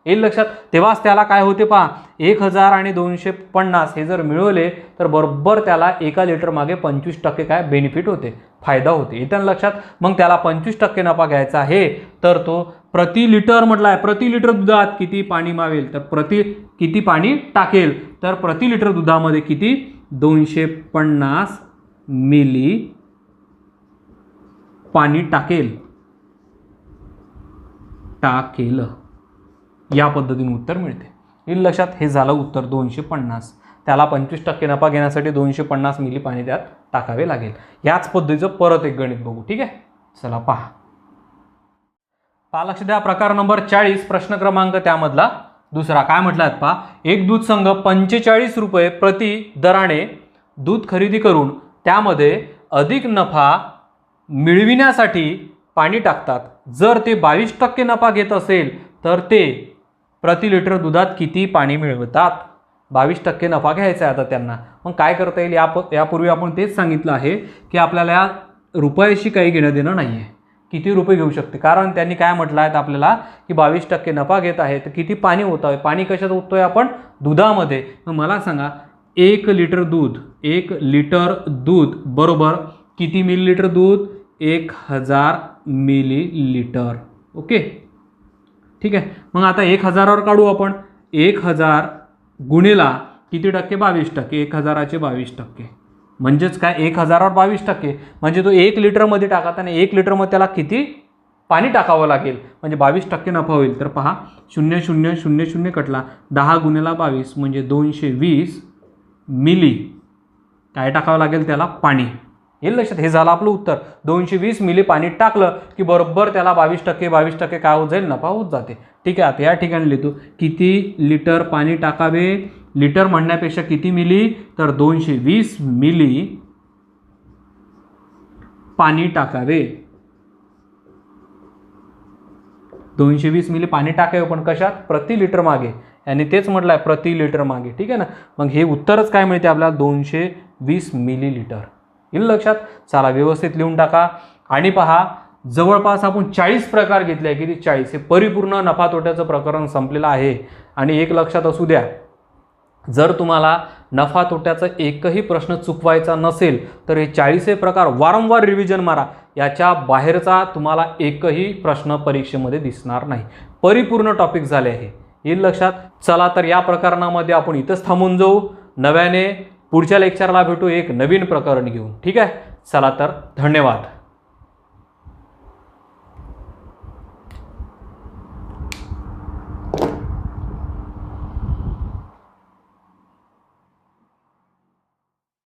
येईल लक्षात. तेव्हाच त्याला काय होते पहा, 1000 आणि 250 हे जर मिळवले तर बरोबर त्याला 1 लिटर मागे 25% काय बेनिफिट होते, फायदा होते. येतं लक्षात. मग त्याला 25% नफा घ्यायचा आहे तर तो प्रति लिटर म्हटलं आहे, प्रति लिटर दुधात किती पाणी मावेल तर किती पाणी टाकेल तर प्रति लिटर दुधामध्ये किती? 250 मिली पाणी टाकेल. या पद्धतीने उत्तर मिळते. येईल लक्षात. हे झालं उत्तर 250. त्याला 25% नफा घेण्यासाठी 250 मिली पाणी त्यात टाकावे लागेल. याच पद्धतीचं परत एक गणित बघू. ठीक आहे. चला पहा. लक्ष द्या. प्रकार नंबर 40 प्रश्न क्रमांक त्यामधला दुसरा काय म्हटलं आहे पहा. एक दूध संघ 45 रुपये प्रति दराने दूध खरेदी करून त्यामध्ये अधिक नफा मिळविण्यासाठी पाणी टाकतात. जर ते 22% नफा घेत असेल तर ते प्रति लिटर दुधात किती पाणी मिळवतात? 22% नफा घ्यायचा आहे आता त्यांना. मग काय करता येईल? यापूर्वी आपण तेच सांगितलं आहे की आपल्याला या रुपयाशी काही घेणं देणं नाही आहे. किती रुपये घेऊ शकते, कारण त्यांनी काय म्हटलं आहे आपल्याला की 22% नफा घेत आहे तर किती पाणी होत आहे? पाणी कशात ओततोय आपण? दुधामध्ये. मग मला सांगा 1 लिटर दूध बरोबर किती मिलीलिटर दूध? 1000 मिलीलिटर. ओके. ठीक आहे. मग आता 1000वर काढू आपण. 1000 गुणिला किती टक्के? 22%. 1000चे 22% म्हणजेच काय? 1000वर 22% म्हणजे तो 1 लिटरमध्ये टाकत आणि 1 लिटरमध्ये त्याला किती पाणी टाकावं लागेल म्हणजे 22% नफा होईल. तर पहा 0 0 0 0 कटला. 10 गुणिले 22 म्हणजे 220 मिली काय टाकावं लागेल त्याला? पाणी. येईल लक्षात. हे झालं आपलं उत्तर. 220 मिली पाणी टाकलं की बरोबर त्याला 22% काय होत जाईल? नफा होत जाते. ठीक आहे. आता या ठिकाणी लिहितो किती लिटर पाणी टाकावे. लिटर म्हणण्यापेक्षा किती मिली तर 220 मिली पाणी टाकावे. 220 मिली पाणी टाकावे पण कशात? प्रति लिटर मागे. आणि तेच म्हटलं आहे प्रति लिटर मागे. ठीक आहे ना. मग हे उत्तरच काय मिळते आपल्याला? 220 मिलीलिटर. येईल लक्षात. चला व्यवस्थित लिहून टाका. आणि पहा जवळपास आपण 40 प्रकार घेतले आहे. किती? 40. हे परिपूर्ण नफा तोट्याचं प्रकरण संपलेलं आहे. आणि एक लक्षात असू द्या, जर तुम्हाला नफा तोट्याचा एकही प्रश्न चुकवायचा नसेल तर हे 40 प्रकार वारंवार रिव्हिजन मारा. याच्या बाहेरचा तुम्हाला एकही प्रश्न परीक्षेमध्ये दिसणार नाही. परिपूर्ण टॉपिक झाले आहे. येईल लक्षात. चला तर या प्रकरणामध्ये आपण इथंच थांबून जाऊ. नव्याने पुढच्या लेक्चरला भेटू एक नवीन प्रकरण घेऊन. ठीक आहे. चला तर धन्यवाद.